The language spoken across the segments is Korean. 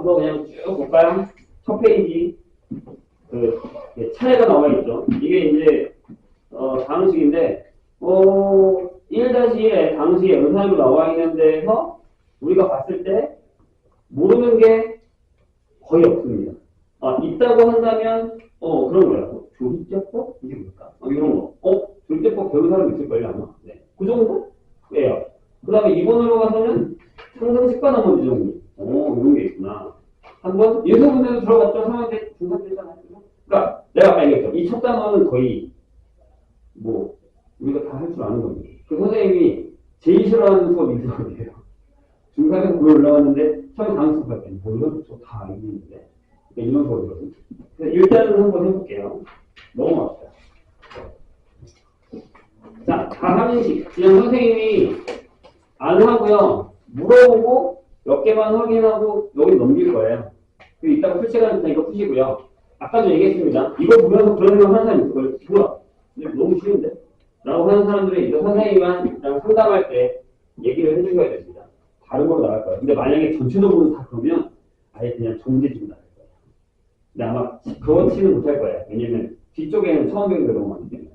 앞으로 그냥 쭉 볼까요? 첫 페이지. 차례가 나와 있죠. 이게 이제, 방식인데, 1-1의 방식에 연산으로 나와 있는 데에서 우리가 봤을 때 모르는 게 거의 없습니다. 있다고 한다면, 그런 거예요. 조리제법? 이게 뭘까? 이런 거. 조리제법 배운 사람 있을걸요, 아마. 네. 그 정도? 예요. 그 다음에 2번으로 가서는 상상식과 나머지 정리. 이런 게 있구나. 한번 예서 문제도 들어갔죠. 상황대 중간 때잖아요. 그러니까 내가 아까 얘기했죠. 이 첫 단어는 거의 우리가 다 할 줄 아는 겁니다. 그 선생님이 제일 싫어하는 수업이 이 수업이에요. 중간에 그걸 올라왔는데 처음에 다음 수업 할 때는 이건 다 알고 있는데 이런 수업이거든요. 일단은 한번 해볼게요. 넘어갑시다. 자, 가함식. 그냥 선생님이 안 하고요. 물어보고 몇 개만 확인하고 여기 넘길 거예요. 그리고 이따가 풀시간 이거 푸시고요. 아까도 얘기했습니다. 이거 보면서 그런 생각 하는 사람 있을 거예요. 뭐야? 너무 쉬운데? 라고 하는 사람들이 이제 선생님이랑 상담할 때 얘기를 해주셔야 됩니다. 다른 걸로 나갈 거예요. 근데 만약에 전체적으로 다 그러면 아예 그냥 정제지로 나갈 거예요. 근데 아마 그거 치는 못할 거예요. 왜냐면 뒤쪽에는 처음 배우는 게 너무 많기 때문에.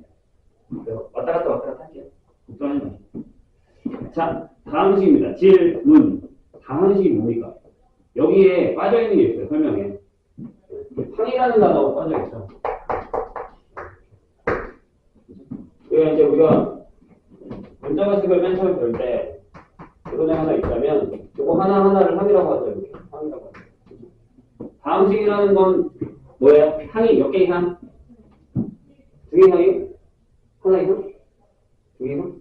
그래서 왔다 갔다 할게요. 걱정하지 마시고. 자, 다음 식입니다. 질문. 다음 식이 뭡니까? 여기에 빠져있는 게 있어요. 설명에. 팡이라는 단어가 빠져있죠. 그러니까 이제 우리가 문자가식을 맨 처음에 배울 때 그런 애 하나 있다면 이거 하나하나를 항이라고 하죠. 이렇게 항이라고 하죠. 다음 식이라는 건 뭐예요? 항이 몇 개의 항? 두 개의 항이? 하나의 항? 두 개의 항?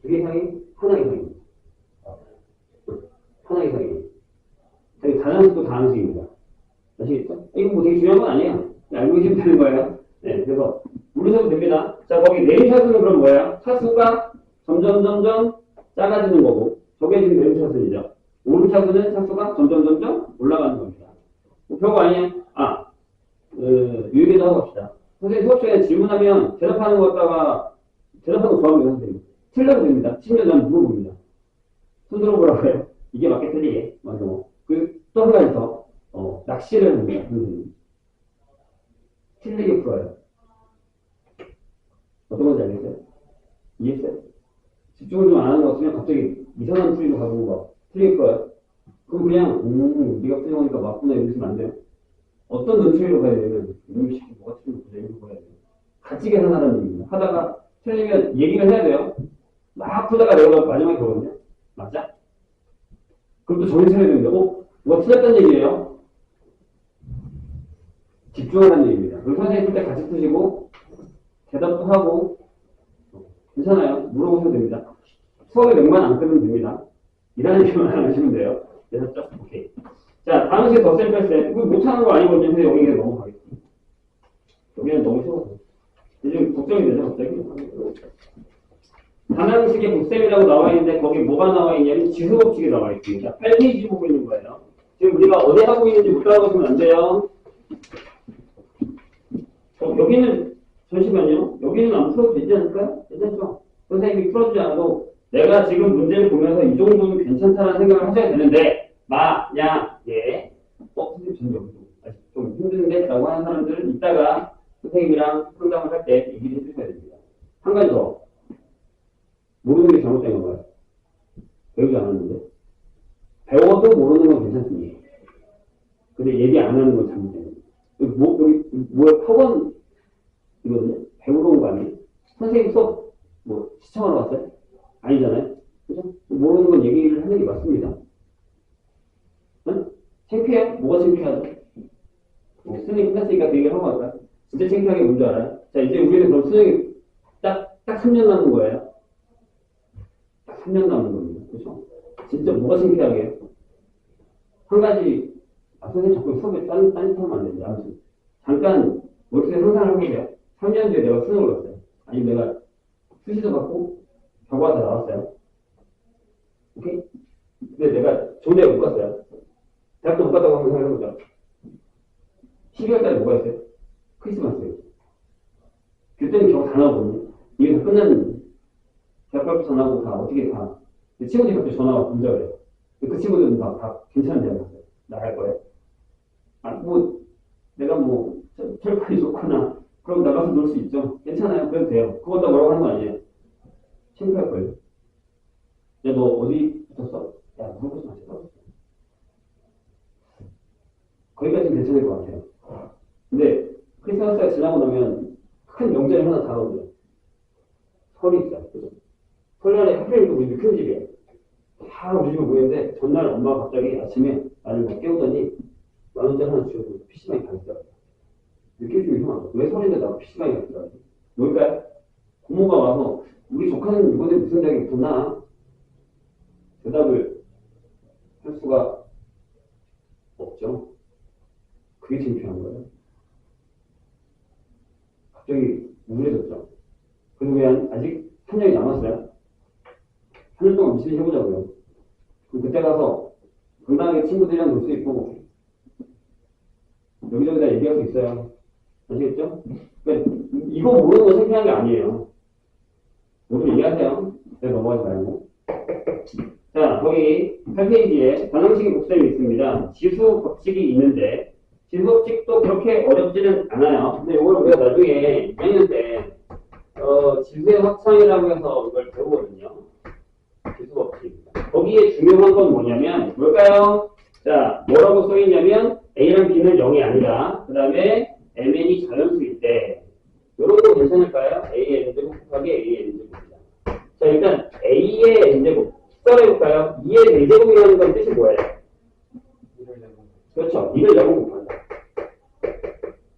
두 개의 항이? 하나의 항이. 하나의 항이. 다양식도 다항식입니다. 아시겠죠? 이건 뭐 되게 중요한 건 아니에요. 알고 계시면 되는 거예요. 네, 그래서 모르셔도 됩니다. 자, 거기 네임샷은 그럼 뭐예요? 차수가 점점 작아지는 거고, 저게 지금 네임샷은이죠. 오름차수는 차수가 점점 올라가는 겁니다. 별거 아니에요? 유의계도 하고 갑시다. 선생님 수업 시간에 질문하면 대답하는 거 갖다가 대답하는 거 좋아하면 선생님 틀려도 됩니다. 심지어 저는 물어봅니다. 손 들어보라고 해요. 이게 맞게 틀리게. 맞아. 또 한 가지 더, 낚시를 합니다. 틀리게 풀어요. 어떤 건지 알겠어요? 이해했어요? 집중을 좀 안 하는 것 같으면 갑자기 이상한 풀이로 가보고 막 틀리게 풀어요. 그럼 그냥, 네가 틀린 거니까 맞구나 이러시면 안 돼요. 어떤 눈초리로 가야 되냐면, 이놈의 새끼 뭐가 틀린 거야? 이렇게 봐야 돼요. 같이 계산하라는 얘기입니다. 하다가 틀리면 얘기를 해야 돼요. 막 풀다가 내가 마지막에 그러거든요. 맞자? 그럼 또 정신 차려야 됩니다. 뭐가 틀렸다는 얘기예요? 집중하라는 얘기입니다. 그리고 선생님 풀 때 같이 푸시고 대답도 하고 괜찮아요. 물어보셔도 됩니다. 수업에 맥만 안 끊으면 됩니다. 이라는 얘기만 안 하시면 돼요. 되셨죠? 오케이. 자, 다음 시에 더 샘플셋. 이거 못하는 거 아니거든요. 근데 여기는 넘어가겠습니다. 여기는 너무 쉬워서. 요즘 걱정이 되죠, 갑자기? 다항식의 곱셈이라고 나와 있는데 거기 뭐가 나와 있냐면 지수법칙이 나와 있습니다. 8페이지 보고 있는 거예요. 지금 우리가 어디 하고 있는지 못 따라가시면 안 돼요. 여기는 잠시만요. 여기는 안 풀어도 되지 않을까요? 괜찮죠? 선생님이 풀어주지 않아도 내가 지금 문제를 보면서 이 정도는 괜찮다는 생각을 하셔야 되는데 만약에 선생님 저는 여기도 아직 좀 힘든데? 라고 하는 사람들은 이따가 선생님이랑 상담을 할 때 얘기를 해주셔야 됩니다. 한 가지 더. 모르는 게 잘못된 건가요? 배우지 않았는데. 배워도 모르는 건 괜찮습니다. 근데 얘기 안 하는 건 잘못된 거예요. 여기 뭐야, 학원 이거든요. 배우러 온 거 아니에요? 선생님 수업 시청하러 왔어요? 아니잖아요. 그죠? 모르는 건 얘기를 하는 게 맞습니다. 응? 창피해요? 뭐가 창피하죠? 수능이 끝났으니까 그 얘기를 하고 갈까요? 진짜 창피하게 뭔지 알아요? 자, 이제 우리는 그럼 수능이 딱 3년 남은 거예요. 3년 남은 겁니다. 그렇죠? 진짜 뭐가 창피하게? 한 가지, 선생님 자꾸 수업에 딴짓하면 안 됩니다. 아무튼 잠깐 머릿속에 상상을 해보세요. 3년 뒤에 내가 수능을 갔어요. 아니면 내가 수시도 받고 결과가 다 나왔어요. 오케이? 근데 내가 좋은 데못 갔어요. 대학도 못 갔다고 한번 생각해보자. 12월 달에 뭐가 있어요? 크리스마스예요. 그때는 겨우 다 나오거든요. 이게 다 끝났는데. 대학 발표 전화하고 다 어떻게 다. 친구들이 갑자기 전화가 문자 그래요. 그 친구들은 다 괜찮은 대학 갔어요. 나갈 거예요. 아, 뭐, 내가 뭐, 철판이 좋거나, 그럼 나가서 놀 수 있죠. 괜찮아요. 그래도 돼요. 그건 다 뭐라고 하는 거 아니에요. 친구할 거예요. 야, 너 어디 붙었어? 야, 물어보지 마세요. 거기까지는 괜찮을 것 같아요. 근데 크리스마스가 지나고 나면 큰 명절이 하나 다가오죠. 설이 있어요. 설날에 하필 우리 육현 집이에요. 다 우리 집에 모이는데 전날 엄마가 갑자기 아침에 나를 막 깨우더니 10,000원짜리 하나 주셔서 PC방에 가겠더라고요. 느낌이 좀 이상하죠. 왜 설인데 나가 PC방에 가겠더라고요. 뭘까요? 고모가 와서 우리 조카는 이번에 무슨 대학에 붙었나? 대답을 할 수가 없죠. 그게 창피한 거예요. 갑자기 우울해졌죠. 그래도 왜 아직 3년이 남았어요? 3년 동안 열심히 해보자고요. 그럼 그때 가서 건강하게 친구들이랑 놀 수 있고 여기저기 다 얘기할 수 있어요. 아시겠죠? 그러니까 이거 모르는 거 창피한 게 아니에요. 모두 얘기하세요. 내가 넘어가지 말고. 자, 거기 8페이지에 반응식의 복습이 있습니다. 지수 법칙이 있는데 지수 법칙도 그렇게 어렵지는 않아요. 근데 이걸 우리가 나중에 2학년 때 지수의 확장이라고 해서 이걸 배우거든요. 지수 법칙. 거기에 중요한 건 뭐냐면 뭘까요? 자, 뭐라고 써있냐면 A랑 B는 0이 아니라 그 다음에 MN이 자연수일 때 이런 거 괜찮을까요? A의 n제곱 곱하기 A의 n제곱입니다. 자, 일단 A의 n제곱 썰어볼까요? 2의 4제곱이라는 건 뜻이 뭐예요? 그렇죠. 2를 0을 곱한다.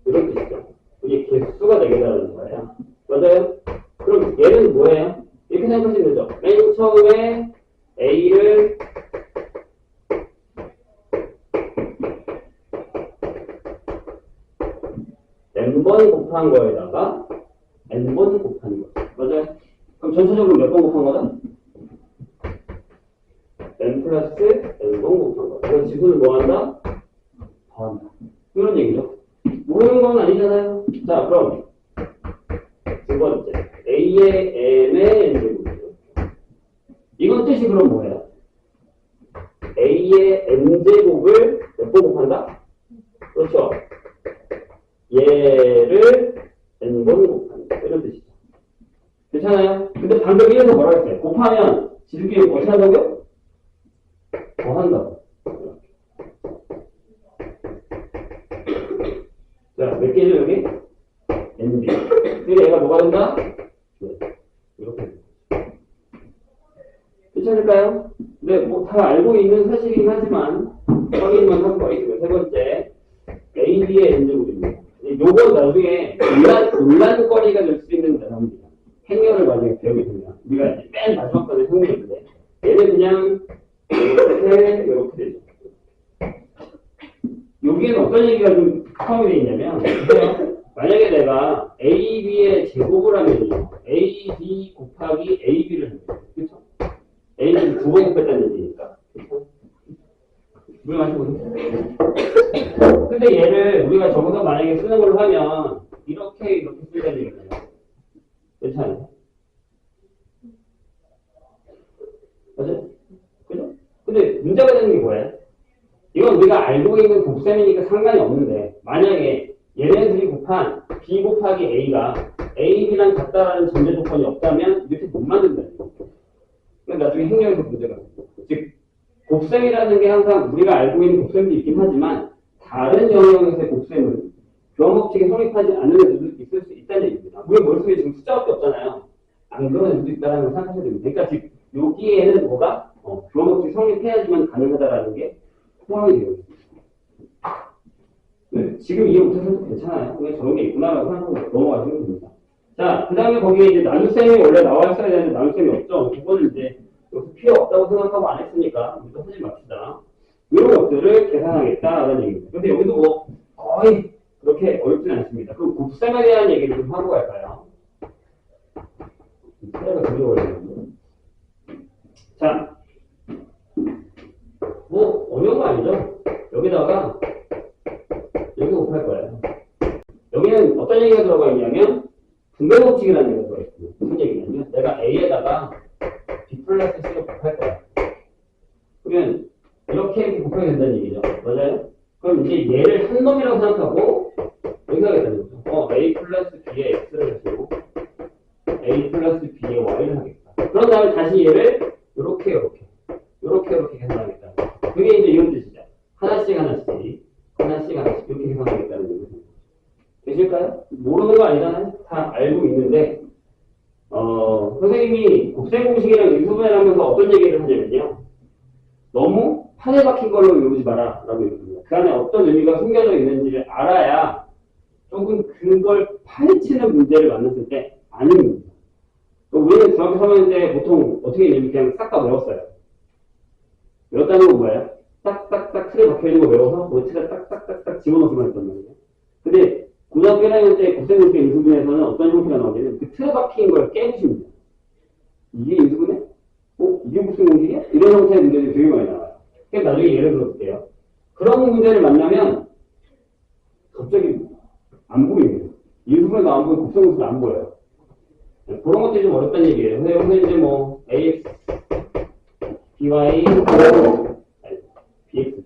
이런 뜻이죠. 이게 개수가 되겠다는 거예요. 맞아요? 그럼 얘는 뭐예요? 이렇게 생각하시면 되죠. 맨 처음에 A를 n번 곱한 거에다가 n번 곱한 거. 맞아요? 그럼 전체적으로 몇 번 곱한 거다? n 플러스 n번 곱한 거. 그럼 지수는 뭐 한다? 더한다. 이런 얘기죠. 모르는 건 아니잖아요. 자, 그럼 두 번째 A의 n의 n제곱이죠. 이건 뜻이 그럼 뭐예요? A의 n제곱을 몇 번 곱한다? 그렇죠. 얘를 n번 곱한다. 이런 뜻이죠. 괜찮아요? 근데 방금 이래서 뭐라 했어요? 곱하면 지수끼리 어떻게 한다고요? 더한다고. 자, 몇 개죠, 여기? NB. 그래서 얘가 뭐가 된다? 네. 이렇게. 괜찮을까요? 네, 뭐 다 알고 있는 사실이긴 하지만 확인만 하고 있고요. 세 번째, AB의 n제곱입니다. 요거 나중에 논란거리가 될 수 있는 단어입니다. 행렬을 나중에 배우게 되면. 우리가 이제 맨 마지막 단어 행렬인데, 얘는 그냥 이렇게 되죠. 여기에는 어떤 얘기가 좀 포함이 되어 있냐면, 만약에 내가 AB의 제곱을 하면요, AB 곱하기 AB를 합니다. 그렇죠? A는 9번 곱했다는 얘기니까. 그렇죠? 물 마시고. 근데 얘를 우리가 적어서 만약에 쓰는 걸로 하면, 이렇게 쓴다는 얘기잖아요. 괜찮아요? 맞아요? 그죠? 근데 문제가 되는 게 뭐예요? 이건 우리가 알고 있는 곱셈이니까 상관이 없는데 만약에 얘네들이 곱한 B 곱하기 A가 A, B랑 같다라는 전제 조건이 없다면 이렇게 못 만든다는 거예요. 그러니까 나중에 행렬에서 문제가 생겨요. 즉 곱셈이라는 게 항상 우리가 알고 있는 곱셈도 있긴 하지만 다른 영역에서의 곱셈은 교환법칙에 성립하지 않는 애들도 있을 수 있다는 얘기입니다. 우리 머릿속에 지금 숫자밖에 없잖아요. 안 그런 애들도 있다는 걸 생각하셔야 됩니다. 그러니까 즉 여기에는 뭐가 교환법칙이 성립해야지만 가능하다라는 게 포함이 되어 있습니다. 네, 지금 이해 못하셔도 괜찮아요. 그냥 저런 게 있구나라고 생각하고 넘어가시면 됩니다. 자, 그 다음에 거기에 이제 나눗셈이 원래 나와 있어야 되는데 나눗셈이 없죠. 그거는 이제 여기서 필요 없다고 생각하고 안 했으니까 우리도 하지 맙시다. 이런 것들을 계산하겠다라는 얘기입니다. 근데 여기도 뭐 거의 그렇게 어렵진 않습니다. 그럼 곱셈에 대한 얘기를 좀 하고 갈까요? 차이가 되게 어려운데. 자, 뭐 어려운 거 아니죠? 여기다가 여기 곱할 거예요. 여기는 어떤 얘기가 들어가 있냐면 분배 법칙이라는 얘기가 들어가 있습니다. 무슨 얘기냐면 내가 A에다가 B 플러스 C를 곱할 거야. 그러면 하게 된다는 얘기죠. 맞아요? 그럼 이제 얘를 한 놈이라고 생각하고 여기 하겠다는 거죠. A 플러스 B에 X를 해주고 A 플러스 B에 Y를 하겠다. 그런 다음에 다시 얘를 이렇게 계산하겠다. 그게 이제 이런 뜻이죠. 하나씩 이렇게 계산하겠다는 얘기죠. 되실까요? 모르는 거 아니잖아요. 다 알고 있는데 선생님이 곱셈 공식이랑 인수분해를 하면서 어떤 얘기를 하냐면요. 너무 판에 박힌 걸로 외우지 마라 라고 얘기합니다. 그 안에 어떤 의미가 숨겨져 있는지를 알아야 조금 그걸 파헤치는 문제를 만났을 때 아는 겁니다. 우리는 중학교 3학년 때 보통 어떻게 했냐면 그냥 싹 다 외웠어요. 외웠다는 건 뭐예요? 딱딱딱 틀에 박혀있는 거 외워서 그 틀에 딱딱딱딱 집어넣기만 했단 말이에요. 근데 고등학교 1학년 때 곱셈공식 인수분해에서는 어떤 형태가 나오냐면 그 틀에 박힌 걸 깨부십니다. 이게 인수분해? 이게 무슨 공식이야? 이런 형태의 문제들이 되게 많이 나와요. 그래서 나중에 예를 들어볼게요. 그런 문제를 만나면 갑자기 안 보입니다. 인수분해도 안 보이고 곱셈공식도 안 보여요. 그런 것들이 좀 어렵다는 얘기예요. 근데 여기서 이제 뭐 AX, BY, BX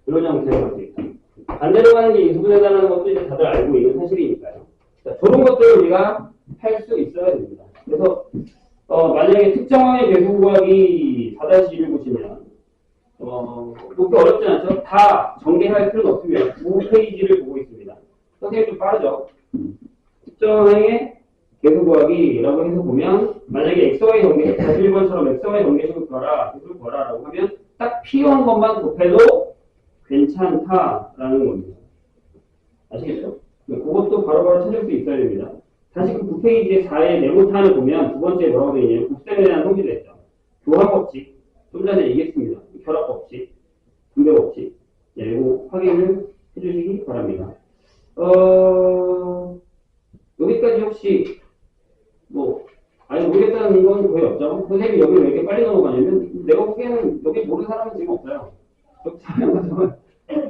이런 형태로 할 수 있다. 반대로 가는 게 인수분해라는 것도 이제 다들 알고 있는 사실이니까요. 자, 그런 것들을 우리가 할 수 있어야 됩니다. 그래서 만약에 특정항의 계수구하기 4-1을 보시면 그렇게 어렵지 않죠? 다 전개할 필요는 없으면 5페이지를 보고 있습니다. 선생님 좀 빠르죠? 특정항의 계수구하기라고 해서 보면 만약에 XY 전개, 41번처럼 XY 전개식을 구하라, 계수를 구하라라고 하면 딱 필요한 것만 곱해도 괜찮다라는 겁니다. 아시겠죠? 그것도 바로바로 찾을 수 있어야 됩니다. 다시 그 9페이지의 4의 네모탄을 보면 두 번째 뭐라고 되어 있냐면 곱셈에 대한 성질이 있죠. 교합법칙, 좀 전에 얘기했습니다. 결합법칙, 분배법칙, 이거 확인을 해주시기 바랍니다. 여기까지 혹시 아니 모르겠다는 건 거의 없죠. 선생님이 여기 왜 이렇게 빨리 넘어가냐면 내가 보기에는 여기 모르는 사람은 지금 없어요. 여기 사명과정을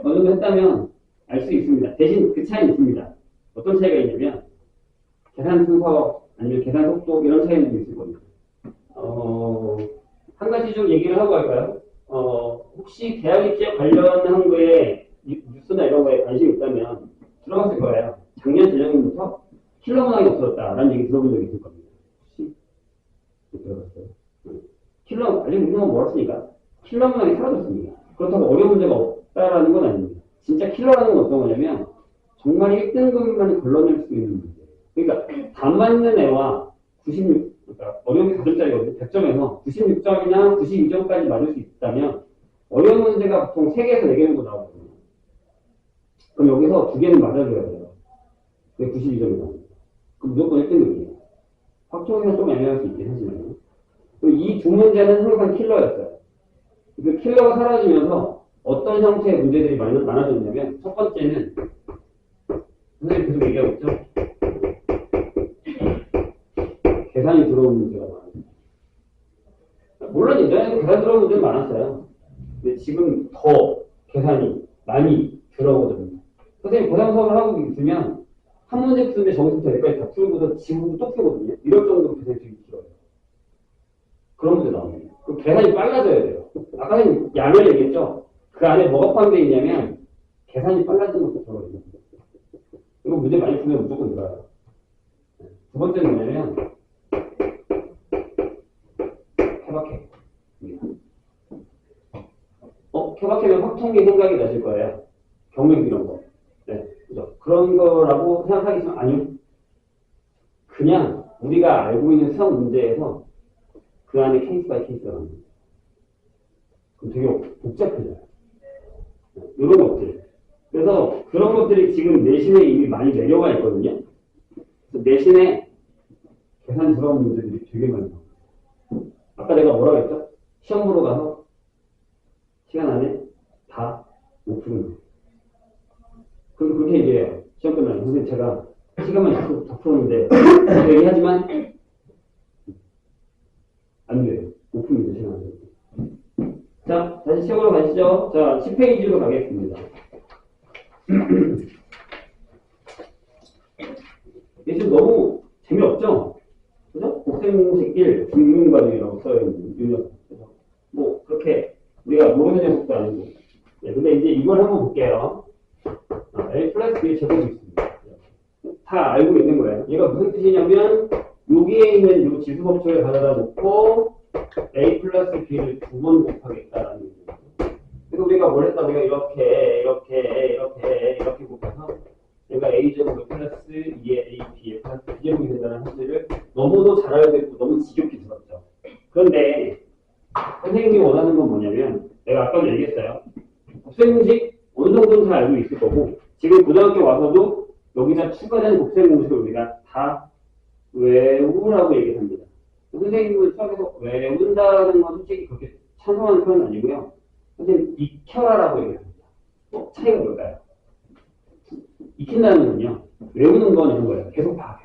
어느 정도 했다면 알 수 있습니다. 대신 그 차이는 있습니다. 어떤 차이가 있냐면 계산 순서 아니면 계산 속도 이런 차이는 좀 있을 겁니다. 한 가지 좀 얘기를 하고 갈까요? 혹시 대학 입시에 관련한 거에 뉴스나 이런 거에 관심이 있다면 들어갔을 거예요. 작년 재작년부터 킬러 문항이 없어졌다라는 얘기 들어본 적이 있을 겁니다. 혹시 들어봤어요? 킬러 아직 우리는 멀었으니까 킬러 문항이 사라졌습니다. 그렇다고 어려운 문제가 없다라는 건 아닙니다. 진짜 킬러라는 건 어떤 거냐면 정말 1등급만 걸러낼 수 있는 문제. 그러니까 다 맞는 애와 96, 그러니까 어려운 게 4점짜리거든요. 100점에서 96점이나 92점까지 맞을 수 있다면 어려운 문제가 보통 3개에서 4개 정도 나오거든요. 그럼 여기서 2개는 맞아줘야 돼요. 그게 92점이 나옵니다. 그럼 무조건 1등급이에요. 확정에서 좀 애매할 수 있긴 하지만 이 두 문제는 항상 킬러였어요. 그 킬러가 사라지면서 어떤 형태의 문제들이 많아졌냐면 첫 번째는 선생님 계속 얘기하고 있죠? 계산이 들어오는 문제가 많아요. 물론 예전에도 계산 들어오는 문제는 많았어요. 근데 지금 더 계산이 많이 들어오거든요. 선생님 고상 수업을 하고 있으면 한 문제 푸는데 저기서부터 여기까지 다 풀고서 지금부터 또 푸거든요. 이럴 정도로 계산이 되게 길어요. 그런 문제 나옵니다. 그 계산이 빨라져야 돼요. 아까 선생님 양을 얘기했죠? 그 안에 뭐가 포함되어 있냐면 계산이 빨라지는 것도 들어가요. 이거 문제 많이 풀면 무조건 들어가요. 두 번째는 뭐냐면 케바케. 케바케면 확통기 생각이 나실 거예요. 경매기 이런 거. 네, 그죠? 그런 거라고 생각하겠지만 아니요. 그냥 우리가 알고 있는 수학 문제에서 그 안에 케이스 바이 케이스가 나옵니다. 그럼 되게 복잡해져요. 이런 것들. 그래서 그런 것들이 지금 내신에 이미 많이 내려가 있거든요. 그래서 내신에 계산 들어간 문제들이 되게 많이 나와요. 아까 내가 뭐라고 했죠? 시험 보러 가서 시간 안에 다 못 푸는 거예요. 그래서 그렇게 얘기해요. 시험 끝나면. 선생님 제가 시간만 다 풀었는데 얘기하지만 안 돼요. 못 풉니다. 시간 안 돼요. 자, 다시 시험으로 가시죠. 자, 10페이지로 가겠습니다. 이게 지금 너무 재미없죠? 그죠? 곱셈공식 1, 중庸과정이라고 써있는 유형. 그래서 뭐 그렇게 그렇게 우리가 모르는 녀석도 아니고. 네, 근데 이제 이걸 한번 볼게요. A 플러스 B의 제곱이 있습니다. 다 알고 있는 거예요. 얘가 무슨 뜻이냐면 여기에 있는 이 지수법칙을 가져다 놓고 A 플러스 B를 두 번 곱하겠다라는 거예요. 그래서 우리가 뭘 했다? 우리가 이렇게 곱해서 얘가 A제곱의 플러스 2의 A, B의 플러스 B제곱이 된다는 사실을 너무도 잘 알고 있고 너무 지겹게 들었죠. 그런데 선생님이 원하는 건 뭐냐면 내가 아까도 얘기했어요. 곱셈공식 어느 정도는 잘 알고 있을 거고 지금 고등학교 와서도 여기다 추가된 곱셈공식을 우리가 다 외우라고 얘기합니다. 선생님은 수학에서 외운다는 건 솔직히 그렇게 찬성하는 편은 아니고요. 선생님 익혀라라고 얘기합니다. 차이가 뭘까요? 익힌다는 건요. 외우는 건 이런 거예요. 계속 봐요.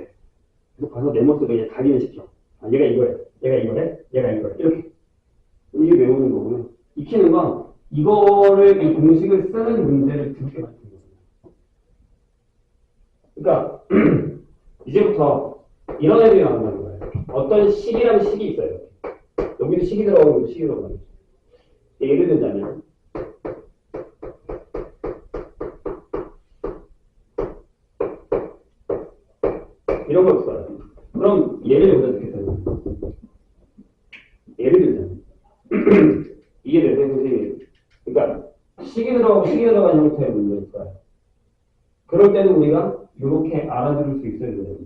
계속 봐서 내 머릿속에 그냥 각인을 시켜. 아, 얘가 이거래. 얘가 이거래. 얘가 이거래. 이렇게. 이게 외우는 거고요. 익히는 건 이거를 이 공식을 쓰는 문제를 그렇게 만드는 거예요. 그러니까 이제부터 이런 애들이 나온다는 거예요. 어떤 식이랑 식이 있어요. 여기도 식이 들어가고 여기도 식이 들어가고. 예를 들자면 이런 걸 써요. 그럼 예를 여기다 넣겠어요. 예를 들자면 이게 내 선생님. 그러니까 식이 들어가고 식이 들어간 형태의 문제일 거예요. 그럴 때는 우리가 이렇게 알아들을 수 있어야 돼요.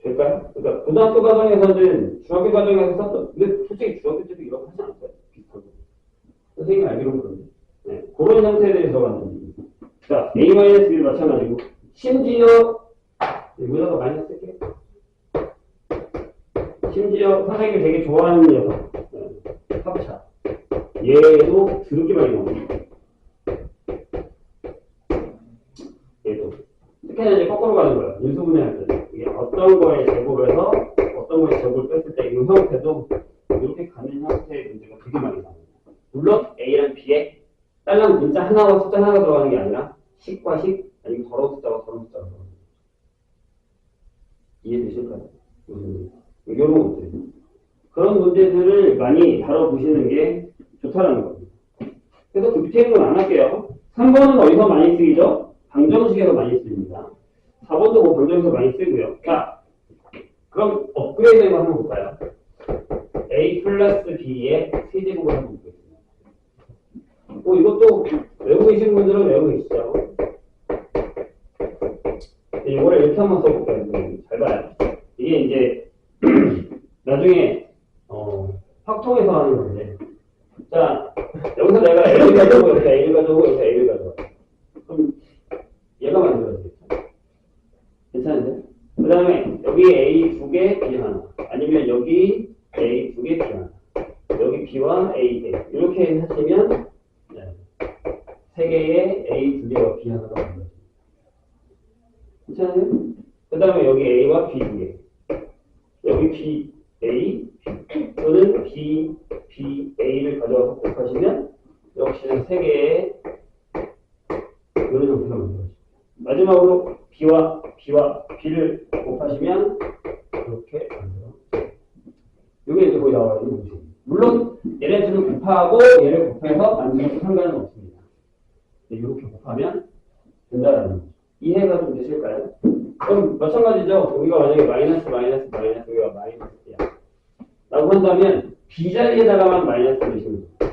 될까요? 그러니까 고등학교 과정에서는 중학교 과정에서 썼던, 근데 솔직히 중학교 때도 이렇게 하지 않았어요. 비슷하고. 선생님이 알기로는 그런데. 네, 그런 형태들이 들어가는 거죠. 자, A-B도 마찬가지고, 심지어, 여기다가 마이너스 쓸게요. 심지어 선생님이 되게 좋아하는 녀석, 합차. 얘도 드럽게 많이 나옵니다. 얘도. 특히나 이제 거꾸로 가는 거예요. 인수분해 할 때. 이게 어떤 거에 제곱에서 어떤 거에 제곱을 뺐을 때 이 형태도 이렇게 가는 형태의 문제가 되게 많이 나옵니다. 물론 A랑 B에 딸랑 문자 하나와 숫자 하나가 들어가는 게 아니라 식과 식, 아니면 더러운 숫자와 더러운 숫자가 들어가는 거예요. 이해되실까요? 이런 것들. 그런 문제들을 많이 다뤄보시는 게 좋다라는 겁니다. 그래서 그 밑에 있는 건 안 할게요. 3번은 어디서 많이 쓰이죠? 방정식에서 많이 쓰입니다. 4번도 뭐 방정식에서 많이 쓰고요. 자, 그럼 업그레이드 한번 볼까요? A 플러스 B의 세제곱을 한번 보겠습니다. 이것도 외우고 계신 분들은 외우고 계시죠? 이거를 이렇게 한번 써볼까요? 잘 봐요. 이게 이제 나중에 확통해서 하는 건데, 자, 여기서 내가 A를 가져오고 여기서 A를 가져오고 여기서 A를 가져와. 그럼 얘가 만들어지겠죠? 괜찮은데? 그 다음에 여기 A 두 개, B 하나. 아니면 여기 A 두 개, B 하나. 여기 B와 A, 이렇게 하시면 세 개의 A 두 개와 B 하나가 만들어집니다. 괜찮아요? 그 다음에 여기 A와 B 두 개. 여기 B, A, B. 또는 B, B, A를 가져와서 곱하시면 역시나 세 개의 이런 형태가 만들어집니다. 마지막으로 B와 B를 곱하시면 이렇게 만들어집니다. 이게 이제 거의 나와야 되는 문제입니다. 물론 얘네 둘을 곱하고 얘를 곱해서 만들어도 상관은 없습니다. 이렇게 곱하면 된다라는 거죠. 이해가 좀 되실까요? 그럼 마찬가지죠. 여기가 만약에 마이너스 여기가 마이너스야 라고 한다면 B 자리에다가만 마이너스 넣으시면 돼요.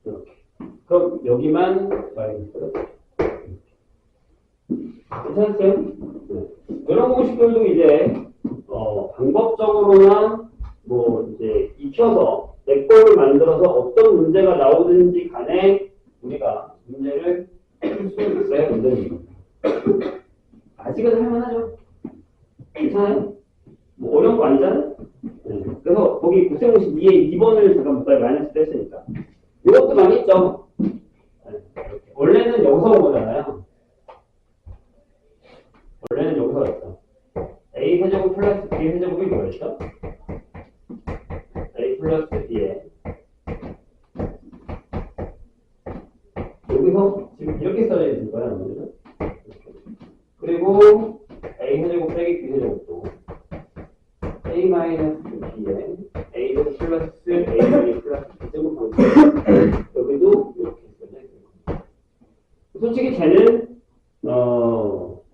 이렇게. 그럼 여기만 마이너스. 괜찮으세요? 네. 이런 공식들도 이제 방법적으로나 뭐 이제 익혀서 내 거를 만들어서 어떤 문제가 나오든지 간에 우리가 문제를 풀 수 있어야 문제입니다. 아직은 할만하죠? 괜찮아요? 뭐 어려운 거 아니잖아요? 네. 그래서 거기 곱셈공식 2번을 잠깐 못봐요. 마이너스 했으니까. 이것도 많이 있죠? 네. 원래는 여기서 온 거잖아요. 원래는 여기서 왔죠. A 세제곱 플러스 B 세제곱이 뭐였죠? A 플러스 B에 여기서 지금 이렇게 써져 있을 거야. 아무래도. 그리고 A 세제곱 빼기 B 세제곱도 A 마이너스 B에 A는 플러스 A 플러스 B 제곱하는 거예요. 여기도 이렇게 있어요. 솔직히 쟤는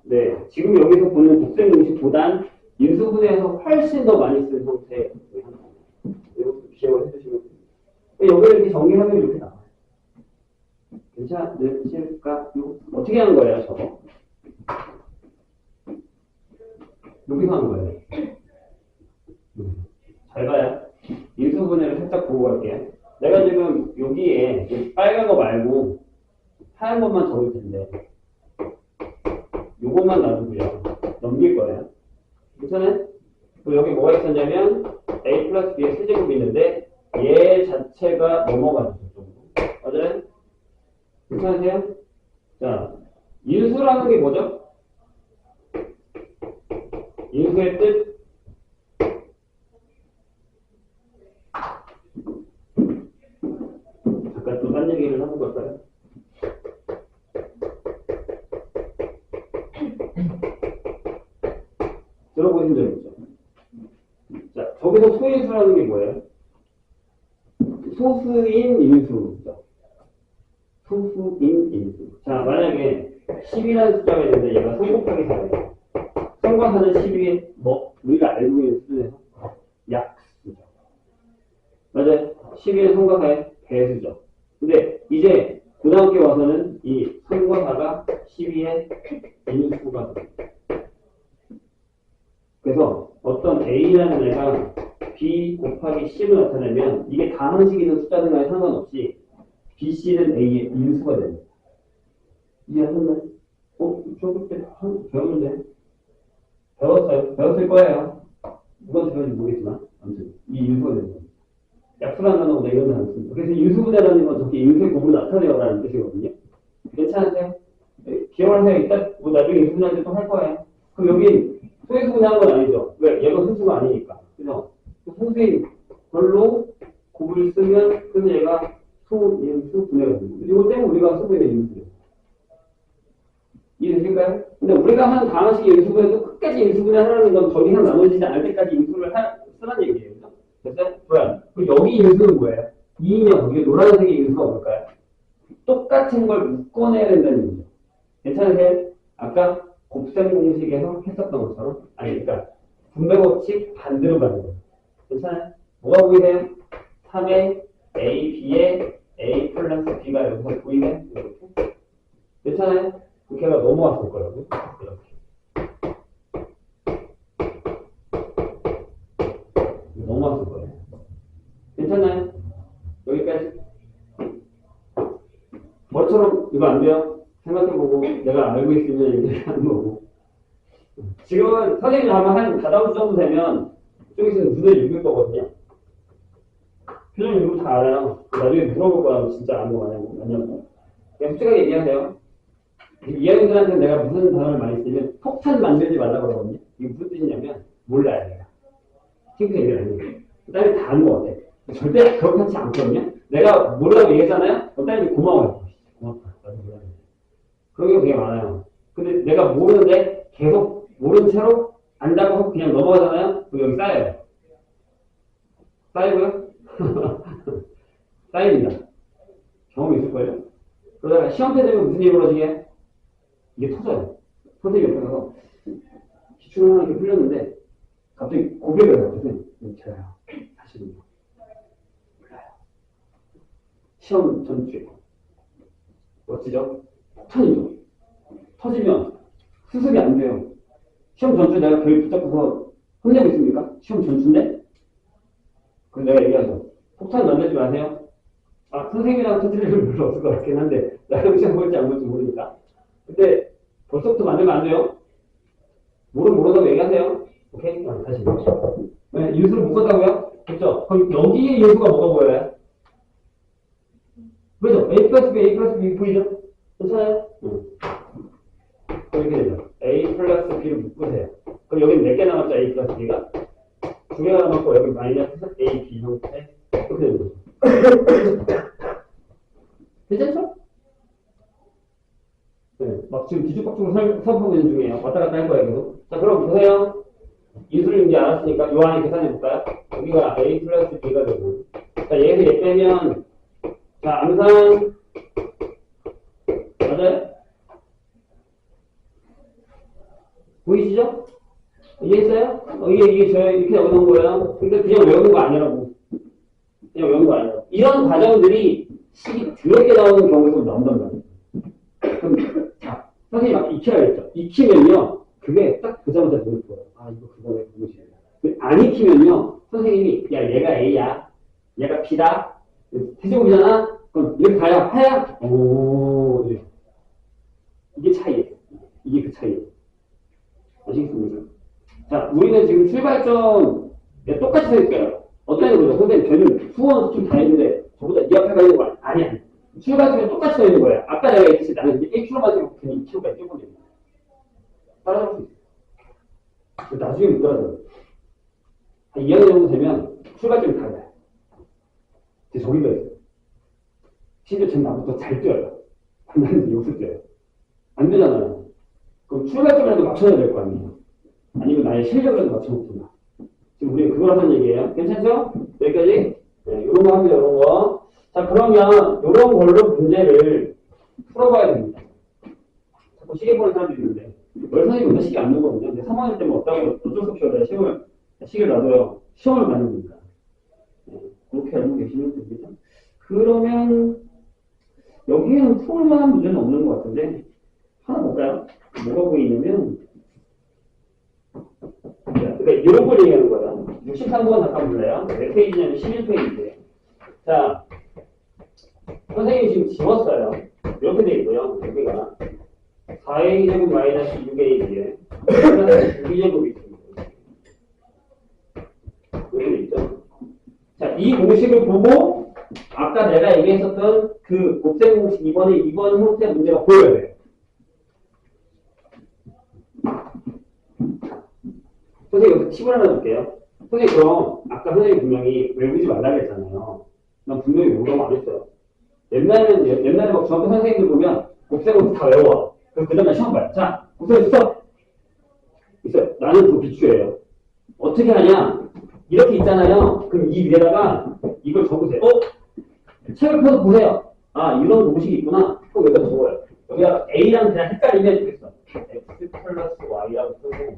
네, 지금 여기서 보는 곱셈 공식보단 인수분해에서 훨씬 더 많이 쓴 형태의 하나. 이것도 기억을 해주시면 됩니다. 여기를 이렇게 정리하면 이렇게 나와요. 괜찮으실까요? 어떻게 하는 거예요, 저거? 여기서 하는 거예요. 잘 봐요. 인수분해를 살짝 보고 갈게요. 내가 지금 여기에 빨간 거 말고 하얀 것만 적을 텐데 요것만 놔두고요. 넘길 거예요. 괜찮아요? 그리고 여기 뭐가 있었냐면 A 플러스 B의 세제곱이 있는데 얘 자체가 넘어가죠. 맞아요? 괜찮으세요? 자, 인수라는 게 뭐죠? 인수의 뜻? 잠깐 또 딴 얘기를 하고 갈까요? 들어보신 적 있죠? 자, 저기서 소인수라는 게 뭐예요? 소수인 인수죠. 소수인 인수. 자, 만약에 10이라는 숫자가 있는데 얘가 성 곱하기 4예요. 성과 4는 12에 뭐? 우리가 알고 있는 수준에서 약수죠. 맞아요? 12는 성과 4의 배수죠. 근데 이제 고등학교 와서는 이 성과 4가 12의 인수가 됩니다. 그래서 어떤 A라는 애가 B 곱하기 C를 나타내면 이게 다항식 있는 숫자든 간에 상관없이 BC는 A의 인수가 됩니다. 이해하셨나요? 저기 때 배웠는데 배웠어요. 배웠을 거예요. 누가 배웠는지 모르겠지만 아무튼 이 인수가 됩니다. 약수라는 단어보다 이런 단어 씁니다. 그래서 인수분해라는 건 저기 인수의 곱을 나타내요라는 뜻이거든요. 괜찮으세요? 기억하세요. 이따 뭐 나중에 인수분해할 때 또 할 거예요. 그럼 여기 소인수분해한 건 아니죠. 왜? 얘가 소수가 아니니까. 그죠? 소수인 걸로 곱을 쓰면 그래서 얘가 소인수 분해가 됩니다. 이거 때문에 우리가 소분의 인수분해. 이해되실까요? 근데 우리가 하는 강화식 인수분해도 끝까지 인수분해 하라는 건 더 이상 나눠지지 않을 때까지 인수를 쓰라는 얘기예요. 됐어요? 뭐야? 그리고 여기 인수는 뭐예요? 이 인형, 여기 노란색의 인수가 뭘까요? 똑같은 걸 묶어내야 된다는 얘기죠. 괜찮으세요? 아까 곱셈 공식에서 했었던 것처럼 아니 그러니까 분배 법칙 반대로 가는 거예요. 괜찮아요? 뭐가 보이세요? 3의 A, B에 A 플러스 B가 여기서 보이네? 이렇게. 괜찮아요? 그렇게 해가 넘어왔을 거라고. 이렇게. 넘어왔을 거예요. 괜찮나요? 여기까지. 뭐처럼 이거 안 돼요? 생각해보고 내가 알고 있으면 얘기하는 거고. 지금은 선생님이 아마 한 다다음 주 정도 되면 쪽에서 눈을 읽을 거거든요. 표정 읽고 다 알아요. 나중에 물어볼 거야. 진짜 아는 거 맞냐고. 그냥 솔직하게 얘기하세요. 이해원들한테 내가 무슨 단어를 많이 쓰면 폭탄 만들지 말라고 그러거든요. 이게 무슨 뜻이냐면 몰라야 돼요. 핑크 얘기를 안 해요. 딸이 다 아는 거 같아. 절대 그렇지 않거든요. 내가 모르라고 얘기했잖아요. 딸이 고마워요. 고맙다. 나도 몰라요. 그런 경우 되게 많아요. 근데 내가 모르는데 계속 모른 채로 안다고 하고 그냥 넘어가잖아요. 그럼 여기 쌓여요. 쌓이고요. 쌓입니다. 경험이 있을걸요? 그러다가 시험 때 되면 무슨 일이 벌어지게? 이게 터져요. 선생님이 옆에 가서 기출을 하나 이렇게 풀렸는데 갑자기 고백을 해요. 선생님, 제가요. 사실은 몰라요. 시험 전주에 멋지죠? 폭탄이죠. 터지면 수습이 안 돼요. 시험 전주에 내가 교육 붙잡고서 혼내고 있습니까? 시험 전주인데? 그럼 내가 얘기하죠. 폭탄 만들지 마세요. 아, 선생님이랑 터뜨릴 일은 별로 없을 것 같긴 한데 나름 시험 볼지 안 볼지 모르니까. 근데 벌써부터 만들면 안 돼요. 모른다고 얘기하세요. 오케이? 다시. 네, 인수를 묶었다고요? 그렇죠? 그럼 여기에 인수가 뭐가 보여요? 그죠? A 플러스 B, A 플러스 B 보이죠? 괜찮아요? 이렇게 되죠. A 플러스 B를 묶으세요. 그럼 여기 몇 개 남았죠? A 플러스 B가? 2개가 남았고 여기 마이너스 A, B 형태 이렇게 되는 거죠. 괜찮죠? 네, 막 지금 뒤죽박죽으로 사업하고 있는 중이에요. 왔다 갔다 할 거예요, 계속. 자, 그럼 보세요. 인수를 이제 알았으니까 요 안에 계산해 볼까요? 여기가 A 플러스 B가 되고. 자, 얘에서 얘 빼면, 자, 암산, 맞아요? 보이시죠? 이해했어요? 이게 저 이렇게 외우는 거예요. 근데 그냥 외우는 거 아니라고. 그냥 외우는 거 아니라고. 이런 과정들이 식이 더럽게 나오는 경우에서 나온단 말이에요. 그럼, 자, 선생님 아까 익혀야겠죠? 익히면요, 그게 딱 보자마자 보일 거예요. 아, 이거 그거네, 그거지. 안 익히면요, 선생님이, 야, 얘가 A야. 얘가 B다. 세제곱이잖아? 그럼 이렇게 가야, 하야? 오, 이래. 이게 차이예요. 이게 그 차이예요. 아시겠습니까? 자, 우리는 지금 출발점 똑같이 생각해요. 어떤 애들 보죠? 선생님, 저는 수원 수준 다 했는데 저보다 이 앞에 가 있는 거 아니야. 출발점에 똑같이 서 있는 거야. 아까 내가 얘기했지. 나는 이제 1km만 되고 괜히 2km까지 뛰고 있는 거야. 따라갈 수 있어. 나중에 못 따라가요. 한 2학년 정도 되면 출발점이 달라요. 저기가 있어요. 심지어 쟤는 나보다 잘 뛰어요. 나는 욕을 뛰어요. 안 되잖아요. 그럼 출발점이라도 맞춰야 될 거 아니에요. 아니면 나의 실력이라도 맞춰놓구나. 지금 우리가 그걸 하는 얘기예요. 괜찮죠? 여기까지? 네, 이런 거 합니다, 이런 거. 자, 그러면 이런 걸로 문제를 풀어봐야 됩니다. 자꾸 시계 보는 사람들이 있는데, 월 선생님이 맨날 시계 안 놓거든요. 근데 3학년 때문에 없다고 어쩔 수 없이 시계를 놔둬요. 시험을 많이 봅니다. 네, 그렇게 알고 계시면 됩니다. 그러면, 여기에는 풀 만한 문제는 없는 것 같은데, 하나 볼까요? 뭐가 보이냐면, 그러니까 이런 걸 얘기하는 거다. 63번 잠깐 볼래요? 몇 페이지냐면 11페이지예요. 자, 선생님이 지금 지웠어요. 이렇게 돼 있고요. 여기가 4a제곱 마이너스 6a에 플러스 2제곱이 있습니다. 이렇게 돼 있죠. 자, 이 공식을 보고 아까 내가 얘기했었던 그 곱셈 공식 이번 형태 문제가 보여야 돼요. 선생님 여기서 팁을 하나 줄게요. 선생님 그럼 아까 선생님 분명히 외우지 말라고 했잖아요. 난 분명히 외우라고 안 했어요. 옛날에 막 중학교 선생님들 보면 곱셈은 다 외워. 그럼 그 다음에 시험 봐요. 자, 곱셈 있어? 있어요. 나는 그거 비추예요. 어떻게 하냐? 이렇게 있잖아요. 그럼 이 위에다가 이걸 적으세요. 책을 펴서 보세요. 아, 이런 공식이 있구나. 그럼 여기다 적어요. 여기다가 A랑 그냥 헷갈리면 되겠어. X 플러스 Y라고 쓰고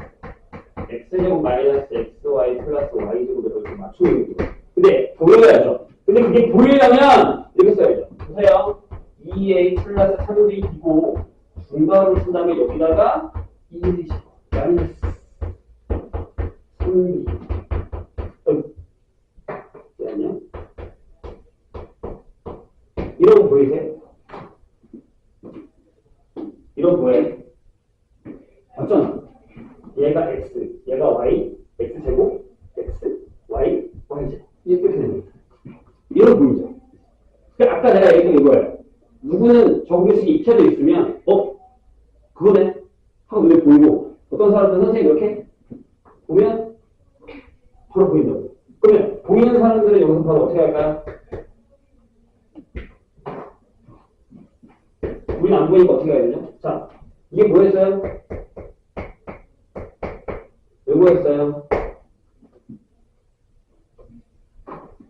X제곱 마이너스 XY 플러스 Y제곱으로 이렇게 맞추고 있는 거예요. 근데 보여야죠. 근데 그게 보이려면 이렇게 써야죠. 보세요. 2A 플러스 3B이고 중괄호를 쓴 다음에 여기다가 2A 마이너스 3B 아니야? 이런 거 보이세요? 이런 거 보여요? 맞잖아. 얘가 X, 얘가 Y, X제곱, X, Y, Y제곱. 이렇게 되는 거예요. 이런 거 보이죠? 아까 내가 얘기한 이거예요. 누구는 정규식이 익혀져 있으면, 그거네? 하고 눈에 보이고, 어떤 사람들은 선생님 이렇게 보면, 바로 보인다고. 그러면, 보이는 사람들은 여기서 바로 어떻게 할까요? 우리는 안 보이니까 어떻게 해야 되죠? 자, 이게 뭐였어요? 왜 뭐였어요?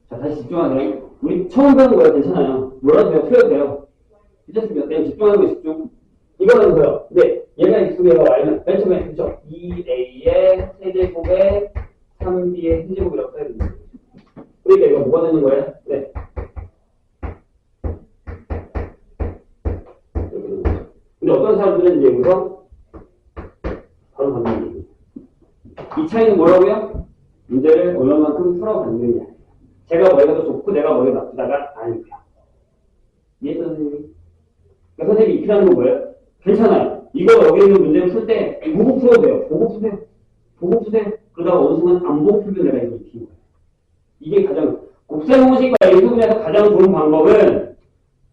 자, 다시 집중하세요. 우리 처음 배우는 거예요. 괜찮아요. 뭐라도 돼요. 틀려도 돼요. 괜찮습니다. 그냥 집중하는 거에 집중. 이거는 뭐요? 근데 얘가 X고 얘가 Y는 맨 처음에 그죠? 2A의 세제곱에 3B의 세제곱이라고 써야 됩니다. 그러니까 이거 뭐가 되는 거예요? 네. 근데 어떤 사람들은 이제 여기서 바로 받는 얘기. 이 차이는 뭐라고요? 문제를 얼마만큼 풀어가느냐. 제가 머리가 더 좋고 내가 머리가 나쁘다가 아니고요. 이해했어요, 선생님? 그러니까 선생님이 익히라는 건 뭐예요? 괜찮아요. 이거 여기 있는 문제를 풀 때 보고 풀어도 돼요. 보고 푸세요. 보고 푸세요. 그러다가 어느 순간 안 보고 풀면 내가 이거 익히는 거예요. 이게 가장 곱셈 공식과 일수분해서 가장 좋은 방법은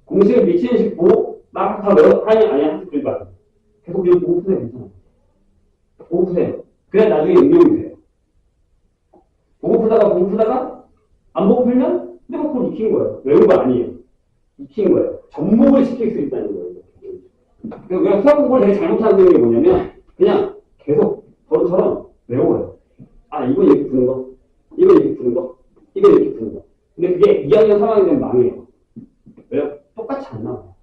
공식을 미치는 식 보고 막 다 외워 아니야 한식 들지 마세요. 계속 이거 보고 푸세요. 괜찮아요. 보고 푸세요. 그래야 나중에 응용이 돼요. 보고 풀다가 안 보고 풀면 내가 그걸 익힌 거예요. 외운 거 아니에요. 익힌 거예요. 접목을 시킬 수 있다는 거예요. 그래서 우리가 수학 공부를 되게 잘못하는 게 뭐냐면 그냥 계속 저처럼 외워요. 아, 이건 이렇게 푸는 거. 이걸 이렇게 푸는 거, 이걸 이렇게 푸는 거. 근데 그게 2학년 3학년 되면 망해요. 왜요? 똑같이 안 나와요.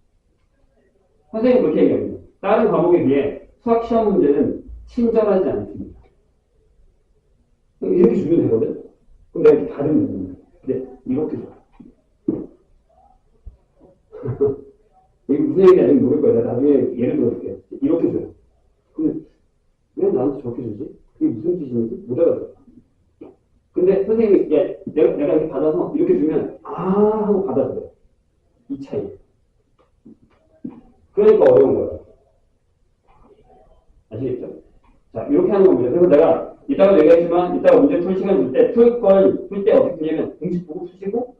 선생님 그렇게 얘기합니다. 다른 과목에 비해 수학 시험 문제는 친절하지 않습니다. 이렇게 주면 되거든? 그럼 내가 이렇게 다른 문제입니다. 근데 이렇게 줘. 이게 무슨 얘기인지 아직 모를 거예요. 내가 나중에 예를 들어줄게요. 이렇게 줘요. 근데 왜 나한테 저렇게 주지? 이게 무슨 뜻인지 못 알아들어요. 근데 선생님이 내가 이렇게 받아서 이렇게 주면 하고 받아들여요. 이 차이. 그러니까 어려운 거예요. 아시겠죠? 자, 이렇게 하는 겁니다. 그래서 내가 이따가 얘기했지만 이따가 문제 풀 시간 줄 때 풀 때 어떻게 푸냐면 공식 보고 푸시고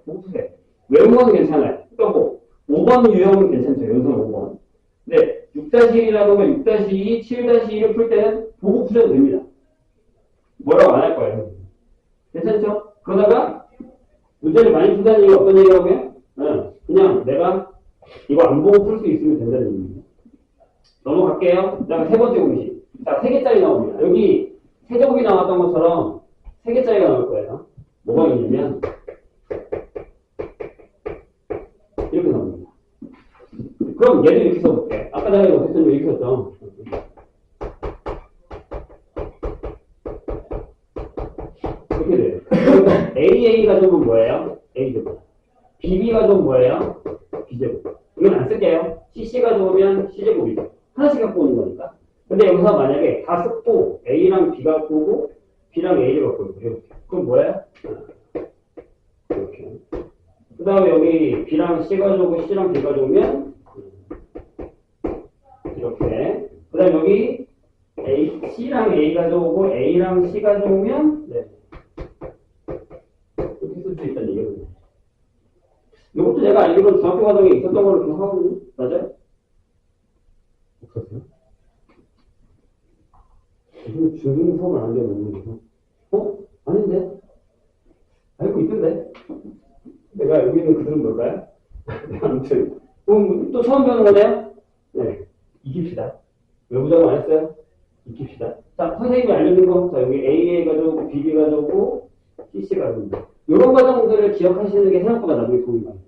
보고 푸세요. 외우는 건 괜찮아요. 또 뭐 5번 유형은 괜찮죠. 연선 5번. 근데 6-1이라든가 6-2, 7-2를 풀 때는 보고 푸셔도 됩니다. 뭐라고 안 할 거예요. 괜찮죠? 그러다가 문제를 많이 푼다는 얘기가 어떤 얘기라고 해요? 그냥 내가 이거 안 보고 풀 수 있으면 된다는 얘기입니다. 넘어갈게요. 그 다음에 세 번째 공식. 자, 3개짜리 나옵니다. 여기 세제곱이 나왔던 것처럼 3개짜리가 나올 거예요. 뭐가 있냐면 이렇게 나옵니다. 그럼 얘를 이렇게 써볼게. 아까 내가 이거 했던 거 이렇게 썼죠. 이렇게 돼요. AA 가족은 뭐예요? A제곱. BB 가족은 뭐예요? B제곱. 이건 안 쓸게요. CC 가족이면 C제곱이죠. 하나씩 갖고 오는 거니까. 근데 여기서 만약에 다 쓰고 A랑 B 갖고 오고 B랑 A를 갖고 오고 이렇게. 그럼 뭐예요? 이렇게. 그 다음에 여기 B랑 C 가져오고 C랑 B 가져오면 이렇게. 그 다음에 여기 C랑 A 가져오고 A랑 C 가져오면 네. 이렇게 쓸 수 있다는 얘기거든요. 이것도 내가 알기로는 중학교 과정에 있었던 걸로 기억하거든요. 맞아요? 없었어요? 무슨 중등수업을 안 되는 거죠? 아닌데? 알고 있던데? 내가 알고 있는 그들은 뭘까요? 아무튼. 또 처음 배우는 거네요? 네. 익힙시다. 외부작업 안 했어요? 익힙시다. 자, 선생님이 알려준 거. 자, 여기 AA 가져오고, BB 가져오고, CC 가져오고. 이런 과정들을 기억하시는 게 생각보다 나중에 도움이 많아요.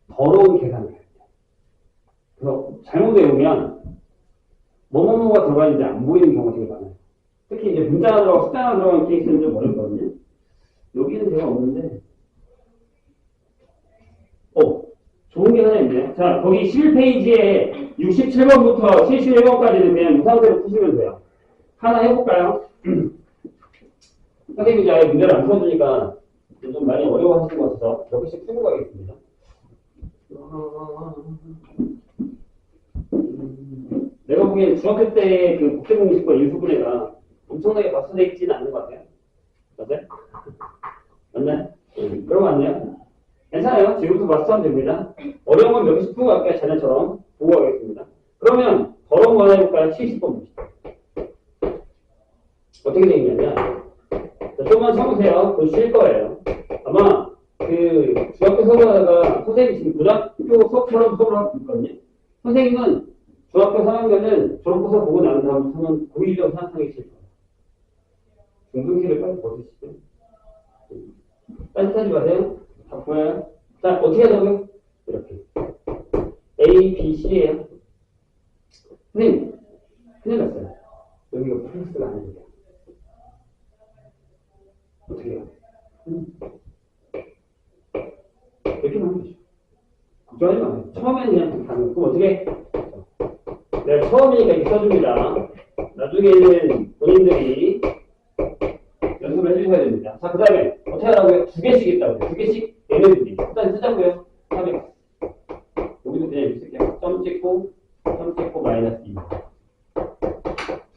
더러운 계산을 해요. 그래서 잘못 외우면, 뭐뭐뭐가 들어가 있는지 안 보이는 경우가 되게 많아요. 특히 이제 문자가 들어가고 숫자가 들어가는 케이스는 좀 어렵거든요. 여기는 제가 없는데, 좋은 게 하나 있네요. 자, 거기 11페이지에 67번부터 71번까지는 그냥 이 상태로 푸시면 돼요. 하나 해볼까요? 선생님이 이제 아예 문제를 안 풀어주니까 좀 많이 어려워하시는 것 같아서 몇 개씩 풀고 가겠습니다. 내가 보기엔 중학교 때 그 국제공식과 인수분해가 엄청나게 박수돼 있지는 않는 것 같아요. 맞아요? 맞나요? 그런 거 같네요. 괜찮아요. 지금부터 마스터하면 됩니다. 어려운 건 몇 개씩 풀고 갈게요. 자네처럼 보고 가겠습니다. 그러면 더러운 거 하나 해볼까요? 70번 봅시다. 어떻게 되겠냐면 좀만 참으세요. 그거 쉴 거예요. 아마 그 중학교 수업하다가 선생님이 지금 고등학교 수업처럼 수업을 하고 있거든요. 선생님은 중학교 3학년은 졸업고사 보고 난 다음부터는 고1이라고 생각하기 싫어요. 중등기를 빨리 버리시죠. 딴짓하지 마세요. 다 보여요? 자, 어떻게 하자고요? 이렇게. A, B, C예요. 선생님, 큰일 났어요. 여기가 플러스가 아닙니다. 어떻게 해요? 이렇게 하면 되죠. 걱정하지 마세요. 처음에는 그냥 가는 거. 그럼 어떻게? 내가 처음이니까 이렇게 써줍니다. 나중에는 본인들이 연습을 해주셔야 됩니다. 자, 그 다음에 어떻게 하라고요? 2개씩 있다고요. 2개씩 얘네들이. 일단 쓰자고요. 다음에 여기도 그냥 이렇게 쓸게요. 점 찍고 마이너스 2.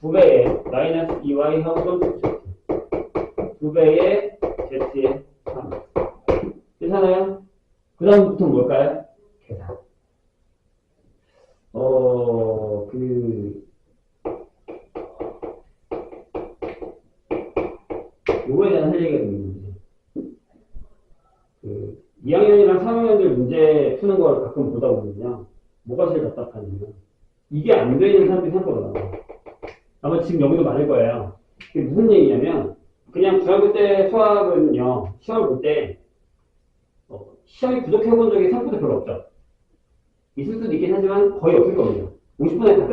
2배의 마이너스 2y 하고 점 찍죠. 2배의 z의 3. 괜찮아요? 그 다음부터 뭘까요? 계산. 요거에 대한 할 얘기가 있는데, 2학년이랑 3학년들 문제 푸는 걸 가끔 보다 보면요. 뭐가 제일 답답하냐면, 이게 안 되는 사람들이 생각보다 많아요. 아마 지금 여기도 많을 거예요. 이게 무슨 얘기냐면, 그냥 중학교 때 수학은요, 시험을 볼 때, 시험이 부족해본 적이 생각보다 별로 없죠. 있을 수도 있긴 하지만 거의 없을 거거든요. 50분에 다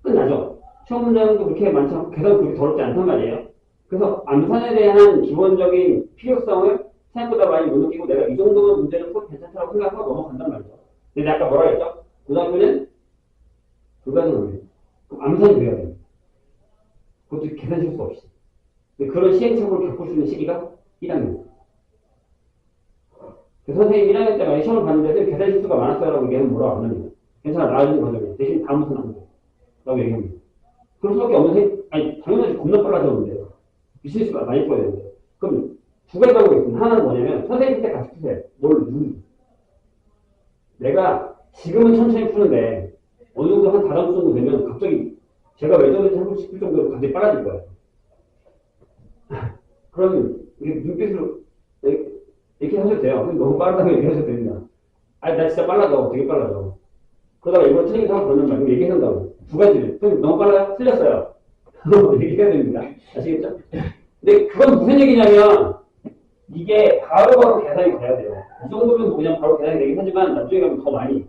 끝나죠. 시험 문제도 그렇게 많지 않고 계산 그렇게 더럽지 않단 말이에요. 그래서 암산에 대한 기본적인 필요성을 생각보다 많이 못 느끼고 내가 이 정도 문제는 풀어도 괜찮다고 생각하고 넘어간단 말이죠. 근데 아까 뭐라 했죠? 고등학교는 불가능합니다. 암산이 돼야 돼요. 그것도 계산 실수 없이. 근데 그런 시행착오를 겪을 수 있는 시기가 1학년. 선생님 1학년 때 만약 시험을 봤는데 계산 실수가 많았어요 라고 얘기하면 뭐라고 안 합니다. 괜찮아, 나아지는 과정이에요. 대신 다음부터는 안 돼. 라고 얘기합니다. 그럴 수밖에 없는 생 아니, 당연하지 겁나 빨라졌는데. 미칠 수가 많이 써야 되는데. 그럼 두 가지 방법이 있습니다. 하나는 뭐냐면 선생님 때 같이 푸세요. 내가 지금은 천천히 푸는데 어느 정도 한 다다음 주 정도 되면 갑자기 제가 왜 저런지 하고 싶을 정도로 갑자기 빨라질 거예요. 그러면 이게 눈빛으로 이렇게 하셔도 돼요. 너무 빠르다고 얘기하셔도 됩니다. 아니, 나 진짜 빨라져. 되게 빨라져. 그러다가 이거 틀린 거 하고 그러는 말고 얘기한다고. 두 가지를. 선생님 너무 빨라요? 틀렸어요. 얘기해야 됩니다. 아시겠죠? 근데 그건 무슨 얘기냐면 이게 바로바로 계산이 돼야 돼요. 이 정도면 그냥 바로 계산이 되긴 하지만 나중에 가면 더 많이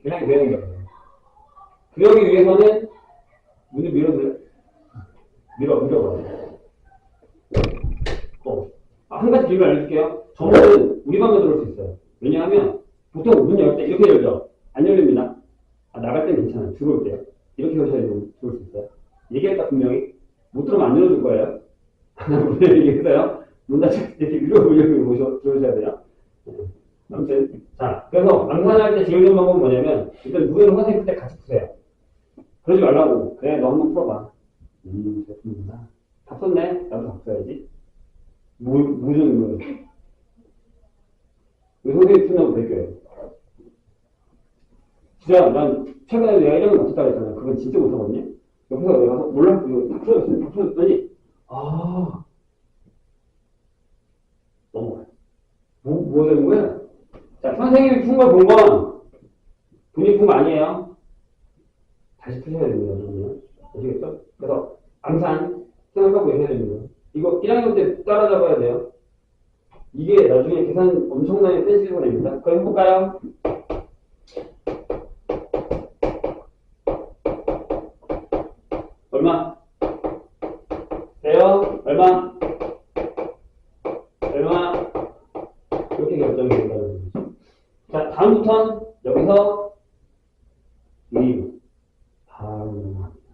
계산이 돼야 된다. 그러기 위해서는 문을 밀어버려요. 한 가지 비밀 알려줄게요. 저는 우리 방에 들어올 수 있어요. 왜냐하면 보통 문 열 때 이렇게 열죠. 안 열립니다. 나갈 땐 괜찮아요. 들어올 때 이렇게 여셔야 들어올 수 있어요. 얘기했다 분명히. 못 들으면 안 열어줄 거예요. 분명히 얘기했어요. 문 닫힐 때 이렇게 위로 들어오셔야 돼요. 아무튼 자, 그래서 암산할 때 제일 좋은 방법은 뭐냐면 일단 눈을 선생님 때 같이 푸세요. 그러지 말라고. 그래, 너 한번 풀어봐. 됐습니다. 다 썼네? 나도 다 써야지. 무슨 거예요? 왜 선생님 푼다고 될게요? 진짜, 난 최근에 내가 이런 거 맞췄다고 했잖아요. 그건 진짜 못하거든요? 옆에서 내가 몰라? 이거 다 풀어줬어요. 다 풀어줬더니, 넘어가요. 뭐 되는 거야? 자, 선생님이 푼 걸 본 건, 본인이 푼 거 아니에요. 다시 푸셔야 됩니다. 아시겠죠? 그래서, 암산 생각하고 해야 됩니다. 이거 1학년 때 따라잡아야 돼요. 이게 나중에 계산 엄청나게 센시티브가 됩니다. 그럼 해볼까요? 얼마? 돼요? 얼마? 이렇게 결정이 된다는 거죠. 자, 다음부터는 여기서 유입 바로 넘어갑니다.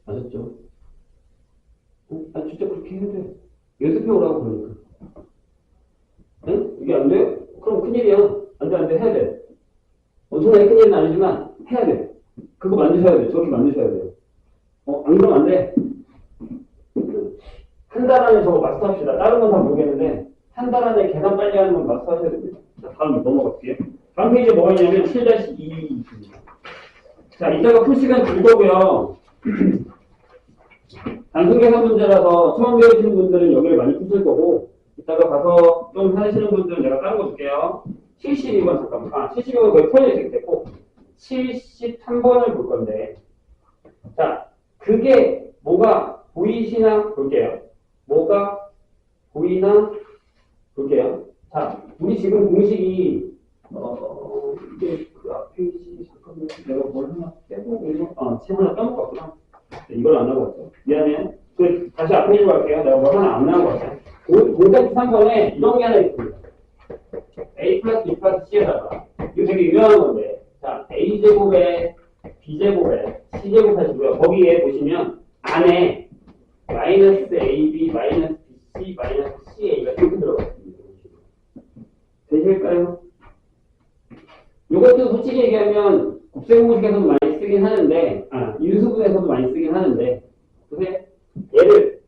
아셨죠? 진짜 그렇게 해야 돼. 연습해 오라고 그러니까. 응? 이게 안 돼? 그럼 큰일이야. 안 돼, 해야 돼. 엄청나게 큰일은 아니지만, 해야 돼. 그거 만드셔야 돼. 저렇게 만드셔야 돼요. 안 그러면 안 돼. 한 달 안에 저거 마스터합시다. 다른 건 다 모르겠는데, 한 달 안에 계산 빨리 하는 건 마스터하셔야 됩니다. 자, 다음 넘어갈게요. 다음 페이지에 뭐가 있냐면, 7-2 있습니다. 자, 이따가 풀 시간 줄 거고요. 단순 계산 문제라서 처음 배우시는 분들은 여기를 많이 푸실 거고, 이따가 가서 좀 하시는 분들은 제가 다른 거 줄게요. 72번 잠깐만. 72번 거의 풀어져 됐고, 73번을 볼 건데, 자, 그게 뭐가 보이시나 볼게요. 뭐가 보이나 볼게요. 자, 우리 지금 공식이, 이게 그 앞페이지, 잠깐만, 내가 뭘 하나 빼고, 책 하나 까먹고 왔구나. 이걸 안 하고 왔어. 미안해요. 다시 앞페이지로 갈게요. 내가 뭘 하나 안 나온 것 같아요. 공식 3번에 이런 게 하나 있습니다. A 플러스 B 플러스 C에다가, 이거 되게 유명한 건데, 자, A제곱에 B제곱에 C제곱 하시고요. 거기에 보시면 안에 마이너스 AB, 마이너스 BC, 마이너스 CA가 이렇게 들어가 있습니다. 되실까요? 이것도 솔직히 얘기하면 곱셈공식에서도 많이 쓰긴 하는데, 인수분에서도 많이 쓰긴 하는데, 그래서 얘를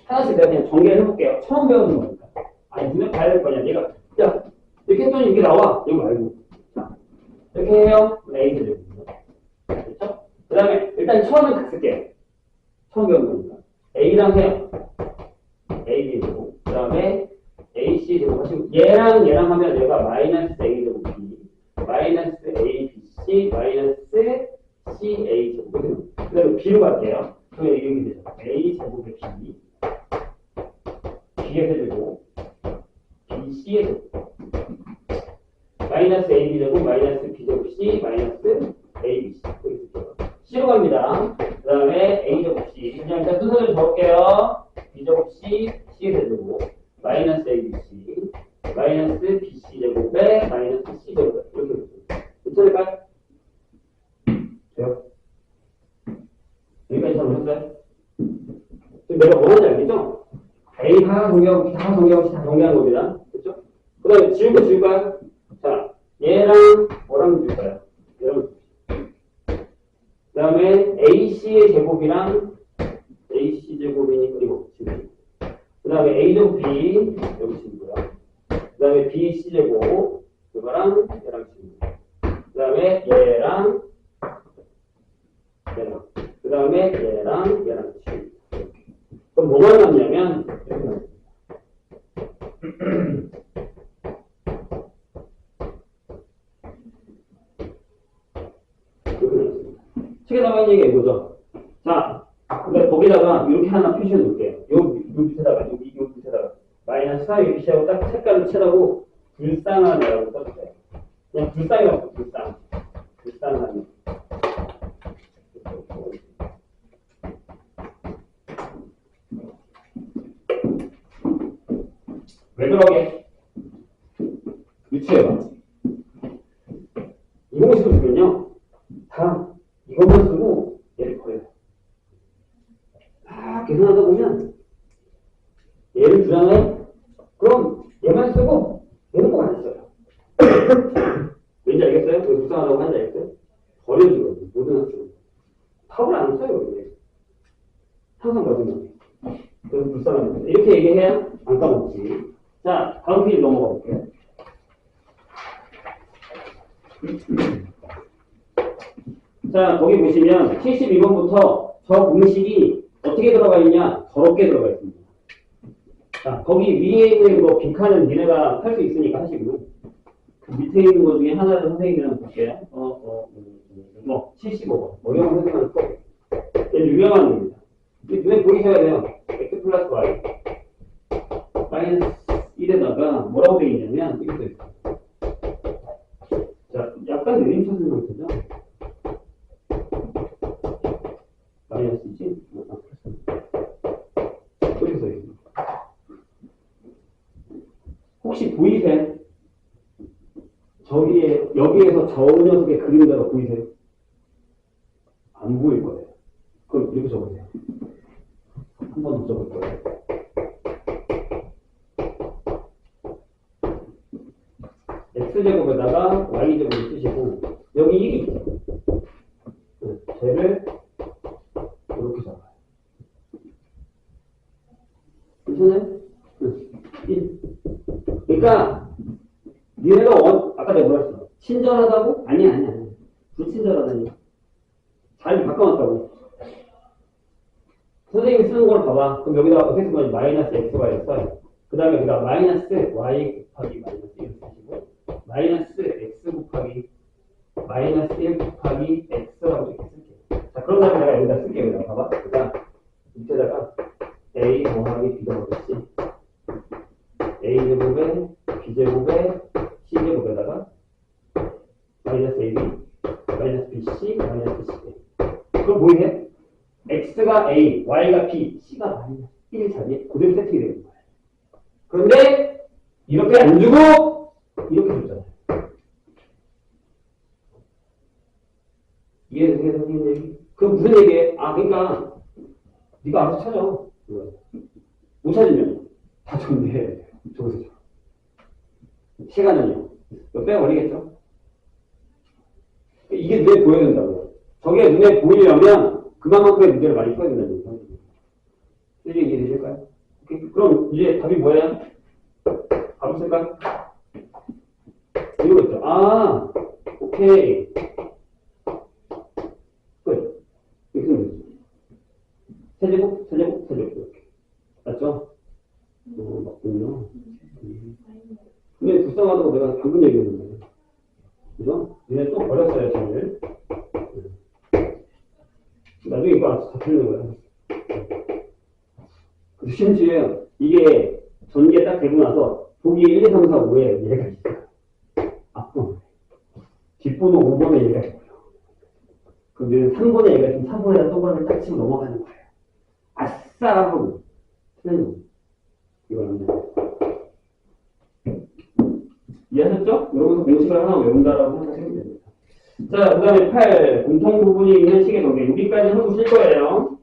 하나씩 내가 그냥 전개를 해볼게요. 처음 배우는 거니까. 분명 봐야 될 거냐. 얘가, 야, 이렇게 했더니 이게 나와. 이거 말고. 자, 이렇게 해요. A를 그렇죠? 그 다음에 일단 처음에 다 쓸게요. 처음 배우는 거니까. A랑 해요. A, B 제곱. 그 다음에 A, C 제곱 하시고, 얘랑 하면 얘가 마이너스 A 제곱 B, 마이너스 A, B, C, 마이너스 C, A 제곱. 그 다음에 B로 갈게요. 그러면 이렇게 되죠. A 제곱의 B, B의 세제곱, BC의 세제곱. 마이너스 AB 제곱, 마이너스 B 제곱 C, 마이너스 ABC. C로 갑니다. 그 다음에 A 제곱 C. 그냥 일단 순서 좀 적을게요. B 제곱 C, C의 세제곱, 마이너스 ABC, 마이너스 BC 제곱에 마이너스 C 제곱에. 이렇게 괜찮을까요? 돼요? 여기까지 잘 오셨어요? 지금 내가 뭐 하는지 알겠죠? A 하나 정리하고 B 하나 정리하고 C 다 정리하는 겁니다. 그렇죠? 그 다음에 지울 거 지울까요? 자, 얘랑 뭐랑 지울까요? 얘랑 그 다음에 AC의 제곱이랑 AC 제곱이니 그리고 지금 그 다음에 A 제곱 B 여기 지우고요. 그 다음에 BC 제곱 그거랑 얘랑 지우고 그 다음에 얘랑 그 다음에 얘랑 지우고 그럼 뭐가 남냐면 책에 나와 있는 얘기가 이거죠. 자, 근데 거기다가 이렇게 하나 표시해 놓을게요. 요 밑에다가, 요 밑에다가. 마이너스 4 이렇게 칠하고 딱 색깔을 칠하고 불쌍하네라고 써주세요. 그냥 불쌍이라고 불쌍. 불쌍하네. 왜 그러게? 유추해봐. 이 공식을 주면요. 다 이것만 쓰고 얘를 버려요. 계산하다 보면 얘를 주잖아요. 그럼 얘만 쓰고 얘는 꼭 안 써요. 왠지 알겠어요? 왜 불쌍하다고 하는지 알겠어요? 버려주거든요. 모든 학생은. 답을 안 써요. 이게. 항상 맞으면. 그래서 불쌍합니다. 이렇게 얘기해야 안 까먹지. 자, 다음 페이지 넘어가 볼게요. 자, 거기 보시면 72번부터 저 공식이 어떻게 들어가 있냐? 더럽게 들어가 있습니다. 자, 거기 위에 있는 거 빈칸은 니네가 할 수 있으니까 하시고 그 밑에 있는 거 중에 하나를 선생님이랑 볼게요. 75번. 어려운 선생님한테 꼭. 얘는 유명한 겁니다. 눈에 보이셔야 돼요. x 플러스 y 마이너스 1에다가 뭐라고 되어 있냐면 이렇게 되어 있어요. 자, 약간 내림차는 상태죠. 마이너스지? 이렇게 써 있습니다. 혹시 보이세요? 저기에, 여기에서 저 녀석의 그림자가 보이세요? 안 보일 거예요. 그럼 이렇게 적으세요. 한 번 더 적을 거예요. x제곱에다가 y제곱을 쓰시고, 여기 1이 있죠. 쟤를 이렇게 잡아요. 괜찮아요? 1. 그러니까 니네가 아까 내가 뭐라 했어? 친절하다고? 아니. 불친절하다니. 잘 바꿔놨다고. 선생님이 쓰는 걸 봐봐. 그럼 여기다가 어떻게 쓴 거지? 마이너스 xy를 써요. 그 다음에 여기다 마이너스 y 곱하기 마이너스 1을 쓰시고 마이너스 x 곱하기 마이너스 1 곱하기 x라고 이렇게 쓸게요. 자, 그런 다음에 내가 여기다 쓸게요. 여기다 봐봐. 그러니까 밑에다가 a 더하기 b 더하기 c a제곱에 b제곱에 c제곱에다가 마이너스 ab 마이너스 bc 마이너스 c. 그럼 뭐해? x가 a, y가 b, c가 마이너스 1 자리에 그대로 세팅이 되는 거예요. 그런데 이렇게 안 주고 이렇게 줬잖아요. 이해되세요, 선생님 얘기? 그럼 무슨 얘기해? 그러니까 네가 알아서 찾아. 못 찾으면 다 정리해. 저기서 시간은요. 빼버리겠죠? 이게 눈에 보여야 된다고. 저게 눈에 보이려면 그만큼의 문제를 많이 풀어야 된다는 얘기죠. 이제 이해되실까요? 그럼 이제 답이 뭐예요? 답을 쓸까? 이거 있죠. 오케이. 끝. 이렇게 쓰면 되죠. 세제곱 이렇게. 맞죠? 맞군요. 근데 불쌍하다고 내가 방금 얘기했는데. 그죠? 얘네 또 버렸어요, 저를. 나중에 이거 알아서 다 틀리는 거야. 심지어 이게 전개 딱 되고 나서 보기 1, 2, 3, 4, 5에 얘가 있어요. 앞번. 뒷번호 5번에 얘가 있고요. 그럼 3번에 얘가 있으면 3번에다 동그라미 딱 치고 넘어가는 거예요. 아싸! 하고. 틀린 이거는. 이해하셨죠? 여러분도 공식을 하나 외운다라고 생각하시면 됩니다. 자, 그 다음에 8. 공통 부분이 있는 식의 전개. 여기까지 하고 쉴 거예요.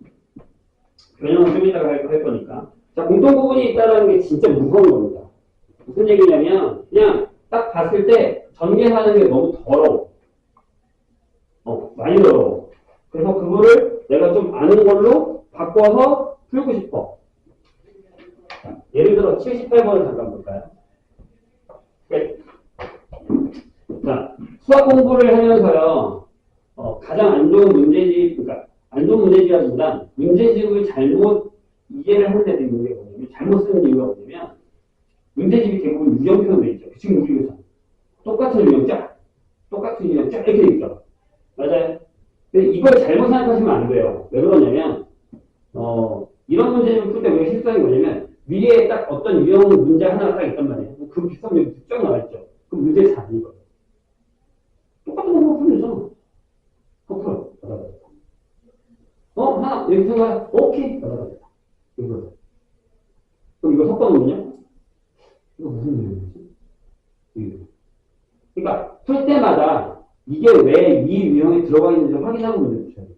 변형은 좀 이따가 할 거니까. 자, 공통 부분이 있다는 게 진짜 무서운 겁니다. 무슨 얘기냐면, 그냥 딱 봤을 때 전개하는 게 너무 더러워. 많이 더러워. 그래서 그거를 내가 좀 아는 걸로 바꿔서 풀고 싶어. 자, 예를 들어 78번을 잠깐 볼까요? 자, 수학 공부를 하면서요, 가장 안 좋은 문제집, 그러니까 안 좋은 문제집이라기보다 문제집을 잘못 이해를 하는 데도 있는 게 뭐냐면, 잘못 쓰는 이유가 뭐냐면, 문제집이 대부분 유형표현도 있죠. 지금 우리 교사. 똑같은 유형 쫙, 똑같은 유형 쫙 이렇게 있죠. 맞아요. 근데 이걸 잘못 생각하시면 안 돼요. 왜 그러냐면, 이런 문제집을 풀 때 우리가 실수하는 게 뭐냐면, 위에 딱 어떤 유형 문제 하나가 딱 있단 말이에요. 그 비슷한 문제 쫙 나와있죠. 그럼 문제 잘 안 읽어요. 똑같은 거 풀면 되잖아. 풀어. 하나, 여기 생각, 오케이. 이거. 그럼 이거 섞어놓으면요? 이거 무슨 내용이지? 그러니까, 풀 때마다 이게 왜 이 유형에 들어가 있는지 확인하고 문제 주셔야 돼요.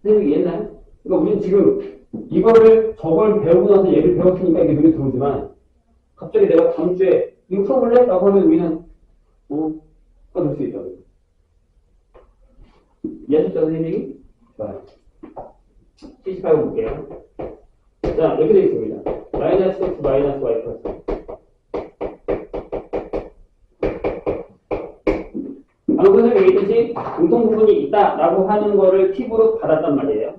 선생님이 이해했나요? 그러니까 우리는 지금 이거를 저걸 배우고 나서 얘를 배웠으니까 이게 눈에 들어오지만, 갑자기 내가 다음 주에 이거 풀어볼래? 라고 하면 우리는, 꺼낼 수 있다고. 이해하셨죠, 선생님이? 좋아요. 78번 볼게요. 자, 이렇게 되어 있습니다. 마이너스 x 마이너스 y 플러스. 방금 선생님이 얘기했듯이 공통 부분이 있다라고 하는 거를 팁으로 받았단 말이에요.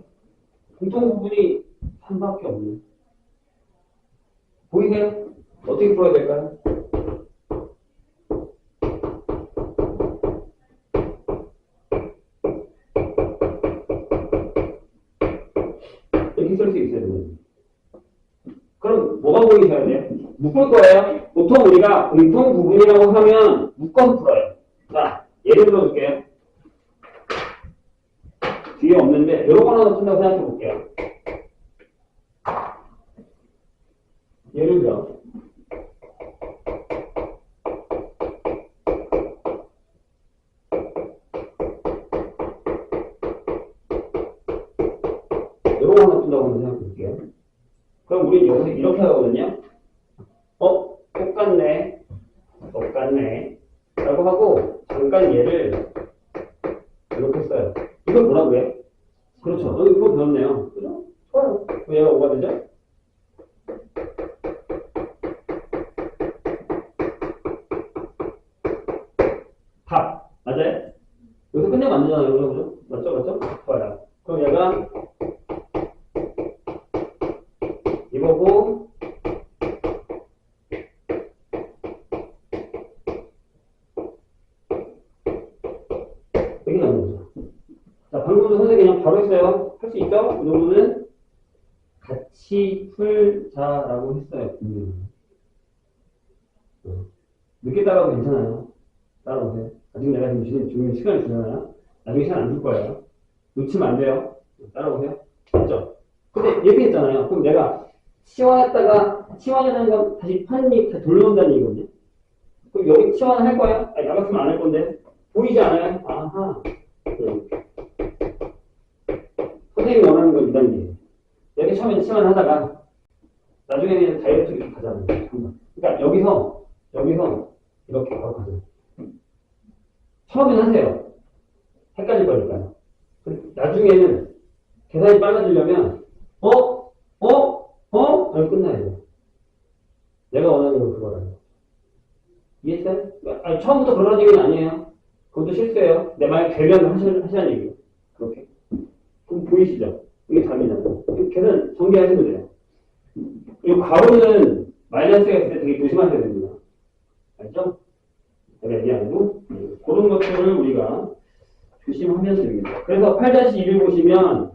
공통 부분이 3밖에 없네. 보이세요? 어떻게 풀어야 될까요? 이렇게 쓸 수 있어요. 그럼 뭐가 보이셔야 돼요? 묶을 거예요. 보통 우리가 공통 부분이라고 하면 묶어서 풀어요. 자, 예를 들어 볼게요. 뒤에 없는데 여러 번 하나 푼다고 생각해 볼게요. 예를 들어 여러 번 하나 푼다고 생각해 볼게요. 그럼 우리 여기서 이렇게 하거든요. 똑같네. 똑같네. 라고 하고 잠깐 얘를 이렇게 써요. 이걸 뭐라고 해요? 그렇죠. 이거 배웠네요. 그죠? 좋아요. 그럼 얘가 뭐가 되죠? 답. 맞아요? 여기서 끝내면 안 되잖아요. 그죠? 맞죠? 맞죠? 좋아요. 그럼 얘가 이거고 여기 나오는 거죠. 자, 방금도 선생님이 그냥 바로 했어요. 할 수 있죠? 이 정도는 같이 풀자라고 했어요. 늦게 따라도 괜찮아요. 따라오세요. 아직 내가 지금 시간을 주잖아요. 나중에 시간 안 줄 거예요. 놓치면 안 돼요. 따라오세요. 맞죠? 근데 이렇게 했잖아요. 그럼 내가 치환했다가 치환이라는 건 다시 판이 다 돌려온다는 얘기거든요. 그럼 여기 치환을 할 거예요? 아니, 나 같으면 안 할 건데. 보이지 않아요? 아하. 선생님이 원하는 건 2단계. 이렇게 처음에 치환하다가 나중에는 다이어트 이렇게 가잖아요. 그러니까 여기서 이렇게 바로 가죠. 처음엔 하세요. 헷갈릴 거니까요. 나중에는 계산이 빨라지려면 이렇게 끝나야 돼요. 내가 원하는 건 그거라요. 이해했어요? 아니, 처음부터 그러는 얘기는 아니에요. 그것도 실수예요. 내 말 되면 하시라는 얘기예요. 그렇게. 그럼 보이시죠? 이게 답이잖아요. 계산 전개하시면 돼요. 이 괄호는 마이너스가 있을 때 되게 조심하셔야 됩니다. 알죠? 내가 얘기하고 그런 것들을 우리가 조심하면 됩니다. 그래서 8-2를 보시면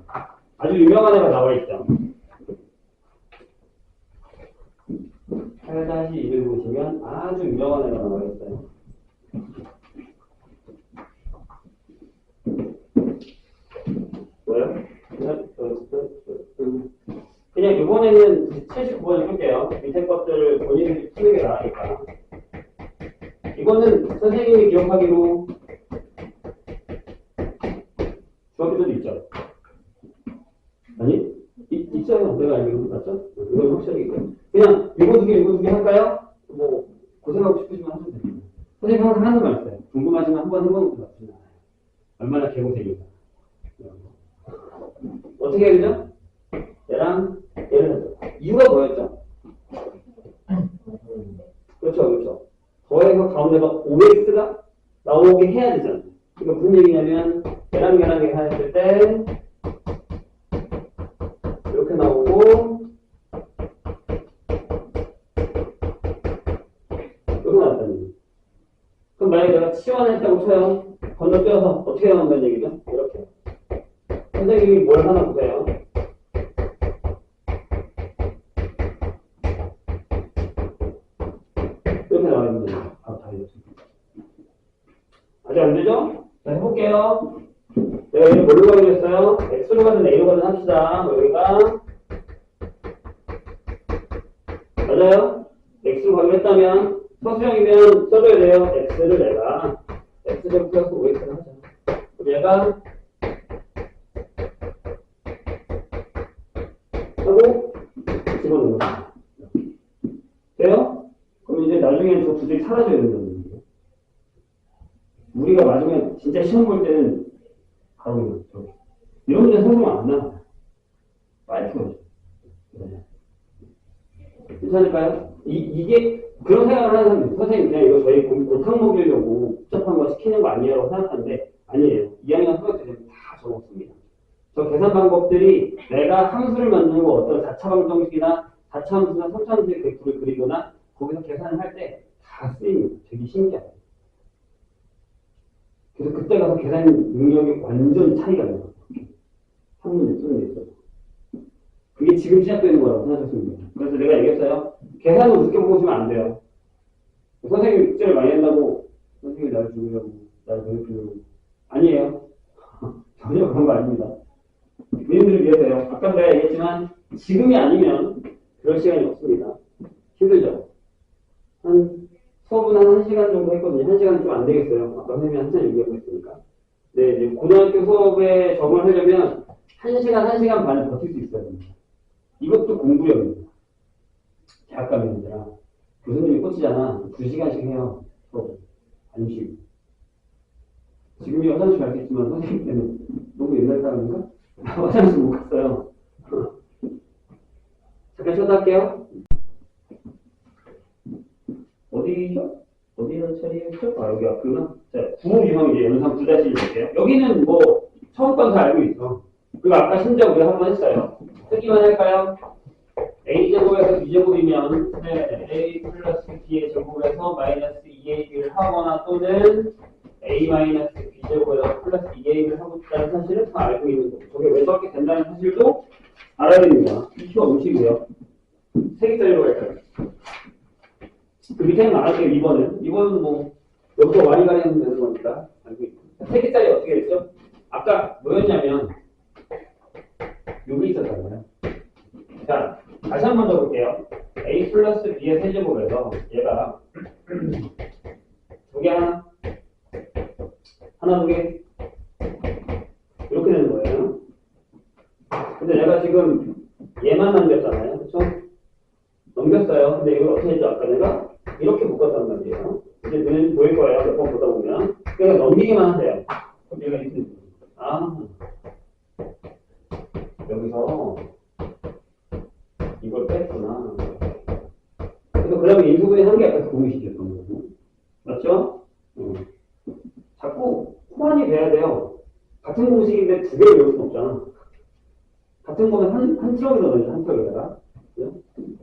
아주 유명한 애가 나와 있죠. 8-1을 보시면 아주 유명한 애가 나와 있어요. 뭐요? 그냥 이번에는 79번을 풀게요. 밑에 것들을 본인이 푸는 게 나으니까. 이거는 선생님이 기억하기로 중학교 때도 있죠? 아니? 있어요. 내가 알기로. 맞죠? 이건 확실하게 있고요. 그냥 이거 두 개 할까요? 뭐 고생하고 싶으시면 하셔도 됩니다. 선생님 항상 하는 말 있어요. 궁금하시면 한번 해보는 것도 나쁘지 않아요. 얼마나 개고생인가. 어떻게 해야 되죠? 얘랑 얘를 하죠. 이유가 뭐였죠? 그렇죠. 더해서 가운데가 OX가 나오게 해야 되잖아요. 이거 무슨 얘기냐면 얘랑 계산했을 때 이렇게 나오고 이렇게 나왔다는 얘기. 그럼 만약에 내가 치환했다고 쳐요. 건너뛰어서 어떻게 나온다는 얘기죠? 이렇게. 선생님이 뭘 하나 보세요. 이렇게 나와 있는 거예요. 다 이렇습니다. 아직 안 되죠? 자, 해볼게요. 내가 얘를 뭘로 가기로 했어요? X로 가든 A로 가든 합시다. 여기가 맞아요? X로 가기로 했다면 서술형이면 써줘야 돼요. X를 내가 X제곱 플러스 5X를 하자. 그럼 얘가 하고 집어넣는 거예요. 돼요? 그럼 이제 나중에 저 부들이 사라져야 된다는 얘기예요. 우리가 나중에 진짜 시험 볼 때는 바로 이런 문제 설명 안 나와요. 빨리 풀어줘. 괜찮을까요? 이게 그런 생각을 하는 사람들, 선생님 그냥 이거 저희 골탕 먹이려고 복잡한 거 시키는 거 아니에요? 생각하는데 아니에요. 2학년 수학 때는 다 적었습니다. 저 계산 방법들이 내가 함수를 만들고 어떤 4차 방정식이나 4차 함수나 3차 함수의 그래프를 그리거나 거기서 계산을 할 때 다 쓰입니다. 되게 신기하죠. 그래서 그때 가서 계산 능력이 완전 차이가 나요. 한 문제 쓰는 데 있어서. 그게 지금 시작되는 거라고 생각하셨습니다. 그래서 내가 얘기했어요. 계산을 우습게 보시면 안 돼요. 선생님이 숙제를 많이 한다고 선생님이 나를 죽이려고 나를 괴롭히려고 아니에요. 전혀 그런 거 아닙니다. 본인들을 위해서요. 아까 내가 얘기했지만 지금이 아니면 그럴 시간이 없습니다. 힘들죠? 수업은 한 1시간 정도 했거든요. 1시간 좀 안 되겠어요. 아까 선생님이 한참 얘기하고 있으니까. 네, 이제 고등학교 수업에 적응을 하려면 1시간 반을 버틸 수 있어야 됩니다. 이것도 공부력입니다. 대학 가면 얘들아 교수님이 꽂히잖아. 2시간씩 해요. 수업을. 안 쉬고. 지금이 화장실 알겠지만 선생님 때는 너무 옛날 사람인가? 화장실 못 갔어요. 잠깐 쉬었다 할게요. 어디죠? 어디를 처리했죠? 아, 여기 앞구나. 자, 9 유형 이제 연상 2-1 볼게요. 여기는 뭐, 처음 건 다 알고 있어. 그리고 아까 심지어 우리가 한번 했어요. 쓰기만 할까요? a제곱에서 b제곱이면, 네, a 플러스 b의 제곱에서 마이너스 2ab를 하거나 또는 a 마이너스 b제곱에서 플러스 2ab를 하고 있다는 사실을 다 알고 있는 거고. 저게 왜 저렇게 된다는 사실도 알아야 됩니다. 이슈가 음식이에요. 3개짜리로 갈까요? 그 밑에는 안 할게요. 2번은 뭐 여기서 많이 가리면 되는 거니까 알고 있고. 3개짜리 어떻게 됐죠? 아까 뭐였냐면 여기 있었잖아요. 자, 다시 한 번 더 볼게요. a 플러스 b의 세제곱에서 얘가 두 개 하나 두 개 이렇게 되는 거예요. 근데 내가 지금 얘만 남겼잖아요. 그렇죠? 넘겼어요. 근데 이걸 어떻게 했죠? 아까 내가 이렇게 묶었단 말이에요. 이제 눈에 보일 거예요. 몇 번 보다 보면. 그러니까 넘기기만 하세요. 그럼 얘가 이렇게 됩니다. 여기서 이걸 뺐구나. 그래서 그러면 인수분해 한 게 아까 공식이었던 거고. 맞죠? 자꾸 호환이 돼야 돼요. 같은 공식인데 두 개를 외울 수는 없잖아. 같은 거면 한 트럭이 넣어야죠. 한 트럭에다가.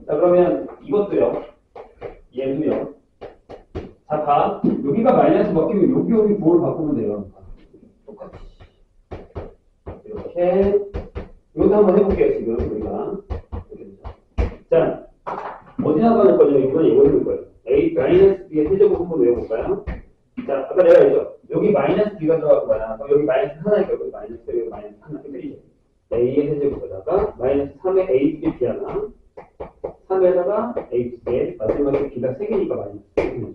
자, 그러면 이것도요. 얘도요. 자, 봐. 여기가 마이너스 바뀌면 여기 부호를 바꾸면 돼요. 똑같이. 이렇게. 이것도 한번 해볼게요, 지금 우리가. 자, 어디 생각하는 거죠. 이번에 이거 해볼 거예요. A 마이너스 B의 세제곱 한번 외워볼까요? 자, 아까 내가 했죠. 여기 마이너스 B가 들어갈 거야. 그럼 여기 마이너스 하나니까 여기 마이너스 여기 마이너스 하나 끝이죠. A의 세제곱에다가 마이너스 3의 A, B, B 하나 3에다가 A 2개 마지막에 B가 3개니까 마이너스 3개죠.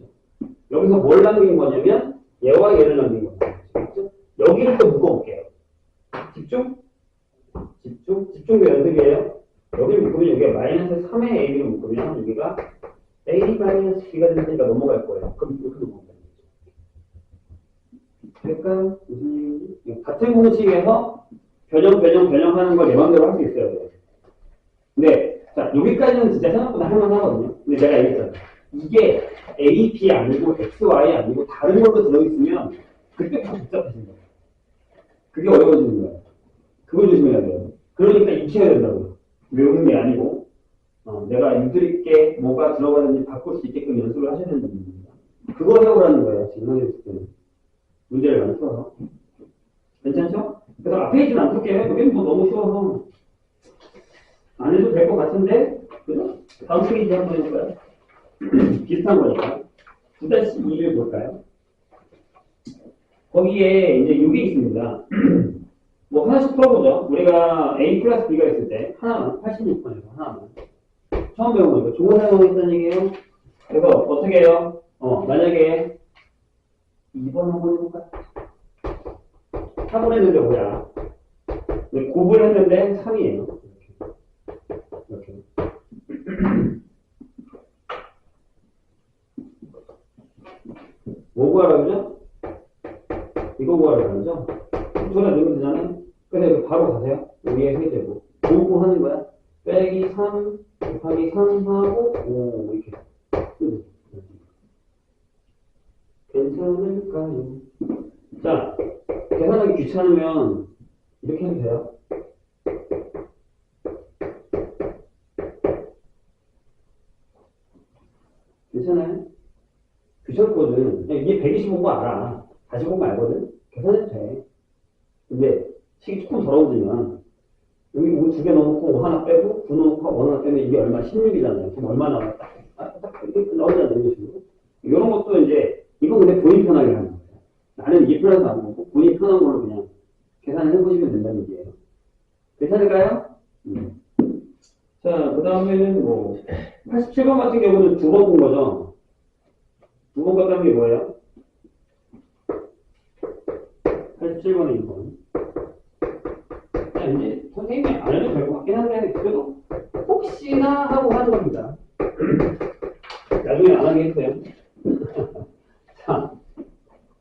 여기서 뭘 남긴 거냐면 얘와 얘를 남긴 거예요. 그렇죠? 여기를 또 묶어볼게요. 집중? 집중도 연습이에요. 여기를 묶으면 여기가 마이너스 3의 A를 묶으면 여기가 A 마이너스 B가 되니까 넘어갈 거예요. 그럼 이렇게 넘어가요. 그러니까 무슨 얘기지? 같은 공식에서 변형하는 걸 내 맘대로 할 수 있어요. 근데 자 여기까지는 진짜 생각보다 할만하거든요. 근데 내가 얘기했잖아. 이게 A, B 아니고 X, Y 아니고 다른 걸로 들어있으면 그때부터 복잡해진 거예요. 그게 어려워지는 거예요. 그걸 조심해야 돼요. 그러니까 익혀야 된다고요. 외우는 게 아니고 내가 유도리있게 뭐가 들어가는지 바꿀 수 있게끔 연습을 하셔야 되는 겁니다. 그걸 해오라는 거예요. 지금 하실 때는. 문제를 많이 풀어서. 괜찮죠? 그래서 앞에 있지는 않을게요. 여기는 뭐 너무 쉬워서 안 해도 될 것 같은데 그죠? 다음 페이지 한번 해볼까요? 비슷한 거니까 9-2를 볼까요? 거기에 이제 6이 있습니다. 뭐 하나씩 풀어보죠. 우리가 A 플러스 B가 있을 때 하나만 86번에서 하나만 처음 배운 거니까 조건 사용하겠다는 얘기예요. 그래서 어떻게 해요? 만약에 2번 한번 해볼까요? 4번 했는데 뭐야? 곱을 했는데 3이에요. 이렇게. 뭐 구하라 그러죠? 이거 구하라 그러죠? 저기다 넣으면 되잖아요? 근데 바로 가세요. 위에 세제곱. 뭐 구하는 거야? 빼기 3 곱하기 3 하고 5 이렇게. 괜찮을까요? 자, 계산하기 귀찮으면 이렇게 해도 돼요. 괜찮아요? 귀찮거든. 이게 125거 알아. 다시 보면 알거든? 계산해도 돼. 근데 식이 조금 더러워지면 여기 5 두 개 넣어놓고 5 하나 빼고 9 넣어놓고 5 하나 빼면 이게 얼마? 16이잖아요. 그럼 얼마 나왔다? 딱 이렇게 나오잖아요. 이런 식으로. 이런 것도 이제 이건 근데 본인 편하게 하는 거예요. 나는 이게 편해서 안 보고 본인 편한 걸로 그냥 계산을 해보시면 된다는 얘기예요. 괜찮을까요? 자, 그 다음에는 뭐 87번 같은 경우는 두 번 본 거죠. 두 번 갔다는 게 뭐예요? 87번에 2번. 이제 선생님이 안 해도 될 것 같긴 한데 그래도 혹시나 하고 하는 겁니다. 나중에 안 하게 했어요. 자,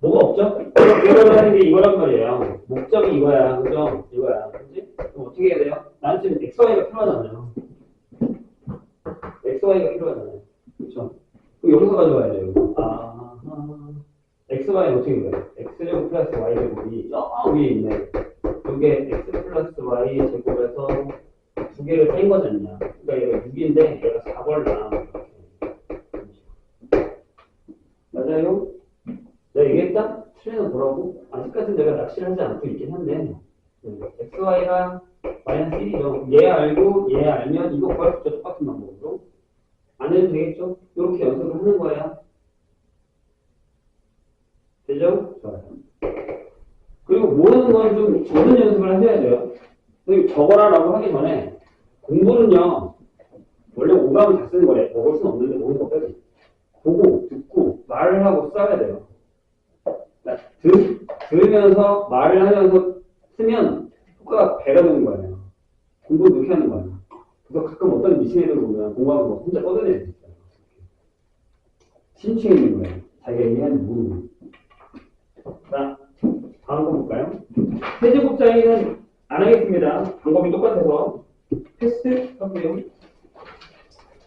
뭐가 없죠? 이거를 하는 게 이거란 말이에요. 목적이 이거야, 그죠? 이거야, 그지? 그럼 어떻게 해야 돼요? 나는 지금 XY가 필요하잖아요. XY가 필요하잖아요. 그쵸? 그럼 여기서 가져와야 돼요. XY는 어떻게 돼요? X제곱 플러스 Y제곱이 저 위에 있네. 이게 X 플러스 Y 제곱에서 두 개를 뺀 거잖냐. 그러니까 얘가 6인데 얘가 4벌나. 맞아요? 내가 얘기했다? 틀리는 뭐라고? 아직까지는 내가 낚시를 하지 않고 있긴 한데 XY가 마이너스 1이죠. 얘 알고 얘 알면 이거 구할 수 있죠. 똑같은 방법으로. 안 해도 되겠죠? 이렇게 연습을 하는 거야. 되죠? 좋아요. 그리고 모르는 건 좀 적은 연습을 하셔야 돼요. 적어라라고 하기 전에 공부는요 원래 오감을 다 쓰는 거래. 먹을 수는 없는데 모르는 거 빼고 보고 듣고 말을 하고 써야 돼요. 들으면서 말을 하면서 쓰면 효과가 배가 되는 거예요. 공부 그렇게 하는 거예요. 그래서 가끔 어떤 미친 애들 보면 공부하는 거 혼자 뻗어내야 돼요. 심취해 있는 거예요. 자기가 얘기하는지 모르는. 자, 다음 거 볼까요? 세제곱 자리는 안 하겠습니다. 방법이 똑같아서 패스 하고요.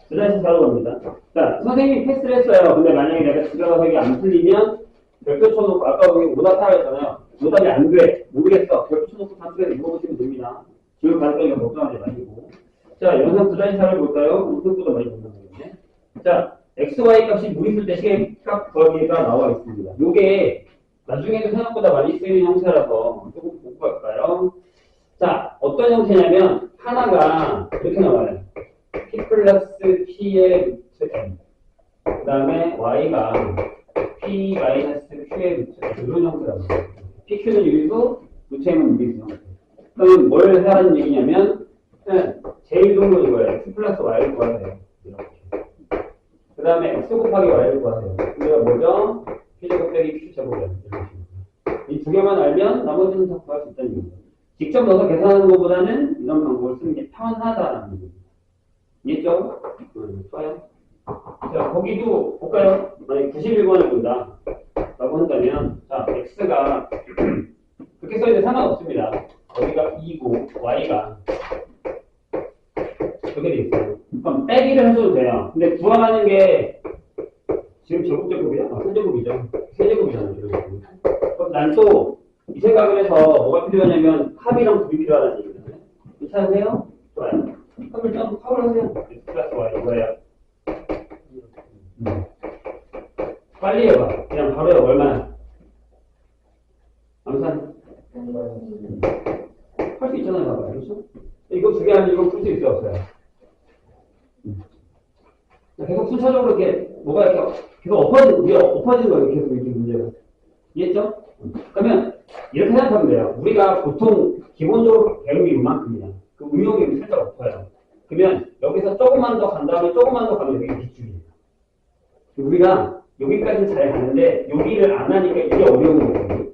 그 다시 바로 갑니다. 자, 선생님이 패스를 했어요. 근데 만약에 내가 집에 가서 이게 안 풀리면 별표 쳐놓고 아까 우리 오답 하라 했잖아요. 오답이 안 돼. 모르겠어. 별표 쳐놓고 단순하게 물어보시면 됩니다. 지금 가르쳐니까 걱정하지 마시고. 자, 영상 두 자리 차를 볼까요? 생각보다 많이 본다는 건데. 자, XY 값이 무리쓸 때 시계값 더하기가 나와 있습니다. 요게 나중에도 생각보다 많이 쓰이는 형태라서 조금 보고 갈까요? 자, 어떤 형태냐면 하나가 이렇게 나와요. P 플러스 P의 m. 그 다음에 y가 p 마이너스 q의 루트 이런 형태라고 해요. pq는 유리수, 루트 m은 유리수 형태. 그럼 뭘 하라는 얘기냐면 제1동론 이거예요. x 플러스 y를 구하세요. 이렇게. 그 다음에 x 곱하기 y를 구하세요. 우리가 뭐죠? p제곱 빼기 q제곱이에요. 이 두 개만 알면 나머지는 다 구할 수 있다는 얘기예요. 직접 넣어서 계산하는 것보다는 이런 방법을 쓰는 게 편하다라는 얘기예요. 이해죠? 좋아요. 자, 거기도 볼까요? 만약에 91번을 본다. 라고 한다면, 자, x가 그렇게 써있는데 상관없습니다. 여기가 2고, y가 저게 돼 있어요. 그럼 빼기를 해줘도 돼요. 근데 구하라는 게 지금 제곱제곱이야? 세제곱이죠. 세제곱이잖아요. 그럼 난 또 이 생각을 해서 뭐가 필요하냐면 합이랑 곱이 필요하다는 얘기잖아요. 괜찮으세요? 좋아요. 그럼 좀 합을 하세요. x 플러스 y 이거예요. 빨리 해봐. 그냥 바로 해봐. 얼마나? 암산? 할 수 있잖아요. 봐봐요. 그렇죠? 이거 두 개 하면 이거 풀 수 있어요? 없어요? 계속 순차적으로 이렇게 뭐가 이렇게 계속 엎어지는 거예요. 계속 이렇게 문제가. 이해했죠? 그러면 이렇게 생각하면 돼요. 우리가 보통 기본적으로 배운 게 이만큼이야. 그 응용이 살짝 엎어요. 그러면 여기서 조금만 더 간 다음에 조금만 더 가면 여기 뒷줄이에요. 우리가 여기까지는 잘 가는데 여기를 안 하니까 이게 어려운 거거든요.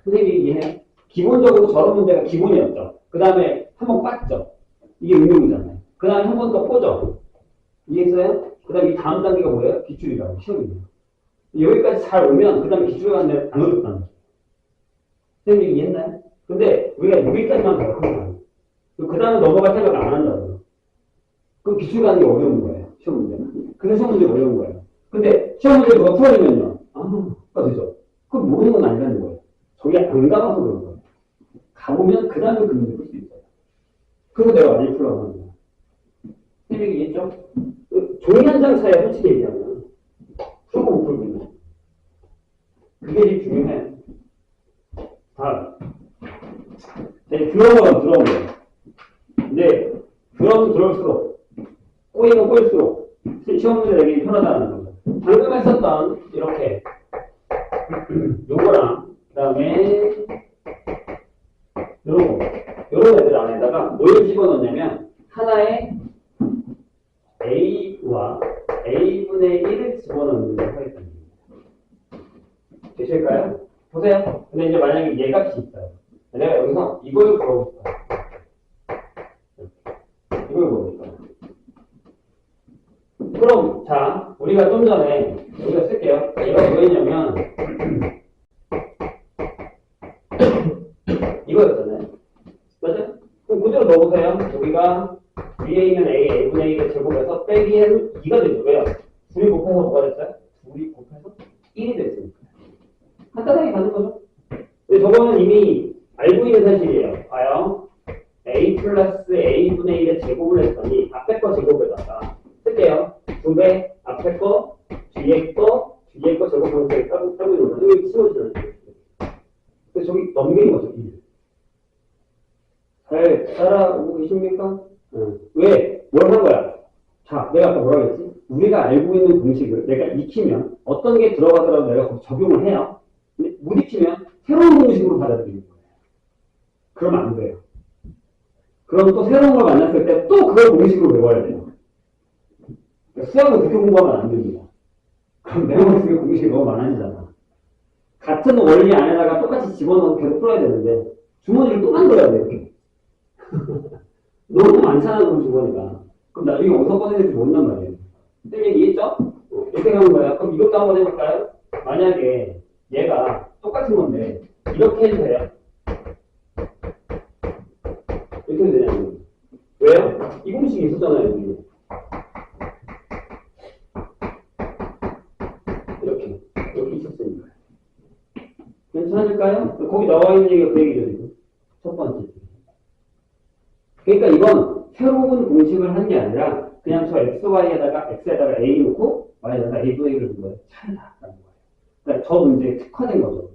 선생님이 이해해? 기본적으로 저런 문제가 기본이었죠. 그 다음에 한번 빻죠. 이게 응용이잖아요. 그 다음에 한 번 더 꽂죠. 이해했어요? 그 다음에 이 다음 단계가 뭐예요? 뒷줄이라고 시험이에요. 여기까지 잘 오면 그 다음에 뒷줄이 가는데 안 어렵다는 거예요. 선생님이 이해했나요? 근데 우리가 여기까지만 가요. 그 다음에 넘어갈 생각을 안 한다고요. 그럼 기출 가는 게 어려운 거예요. 시험 문제는. 그래서 시험 문제가 어려운 거예요. 근데 시험 문제 누가 풀어주면요. 되죠. 그건 모르는 건 아니라는 거예요. 저기 안 가봐서 그런 거예요. 가보면 그 다음에 그 문제 풀 수 있어요. 그래서 내가 많이 풀라고 하는 거예요. 선생님이 이해했죠? 종이 한 장 차이야, 솔직히 얘기하면. 풀고 못 풀고 있는. 그게 제일 중요해. 다음. 들어온 거예요. 근데, 들어올수록, 꼬이면 꼬일수록, 시험 문제 내기 편하다는 거죠. 방금 했었던, 이렇게, 요거랑, 그 다음에, 요런 애들 안에다가 뭘 집어넣냐면, 하나의 A와 A분의 1을 집어넣는 걸 하겠다는 거예요. 되실까요? 보세요. 근데 이제 만약에 얘 값이 있어요. 내가 여기서 이걸 구하고 싶어요. 이걸 구하고 싶어요. 그럼, 자, 우리가 좀 전에, 여기다 쓸게요. 얘가 뭐였냐면, 이거였잖아요. 맞죠? 그럼 문제로 넣어보세요. 여기가 위에 있는 A, A분의 1을 제곱해서 빼기 N 2가 되죠. 왜요? 둘이 곱해서 뭐가 됐어요? 둘이 곱해서 1이 됐으니까. 간단하게 가는 거죠. 근데 저거는 이미 알고 있는 사실이에요. 봐요. A 플러스 A분의 1의 제곱을 했더니 앞에 거 제곱에다가 쓸게요. 2배, 앞에 거, 뒤에 거 제곱하면서 따고 있는 거죠. 여기 치워지잖아요. 그래서 저기 넘기는 거죠. 1. 잘 따라오고 계십니까? 왜? 뭘 한 거야? 자, 내가 아까 뭐라고 했지? 우리가 알고 있는 공식을 내가 익히면 어떤 게 들어가더라도 내가 거기 적용을 해요. 근데 못 익히면 새로운 공식으로 받아들이는 거예요. 그러면 안 돼요. 그럼 또 새로운 걸 만났을 때 또 그걸 공식으로 외워야 돼요. 그러니까 수학을 그렇게 공부하면 안 됩니다. 그럼 내 머릿속에 공식이 너무 많아지잖아. 같은 원리 안에다가 똑같이 집어넣어서 계속 풀어야 되는데 주머니를 또 만들어야 돼요. 이렇게. 너무 많잖아, 그 주머니가. 그럼 나중에 어디서 꺼내는지 모른단 말이에요. 선생님 이해했죠? 이렇게 가는 거야. 그럼 이것도 한번 해볼까요? 만약에 얘가 똑같은 건데 이렇게 해도 돼요? 이렇게 해도 되냐고. 왜요? 이 공식이 있었잖아요, 여기. 이렇게 있었으니까. 괜찮을까요? 거기 나와 있는 얘기가 그 얘기죠, 지금. 첫 번째. 그러니까 이건 새로운 공식을 한 게 아니라 그냥 저 x에다가 a 놓고 y에다가 a분의 1을 넣은 거예요. 차이다라는 거예요. 그러니까 저 문제에 특화된 거죠.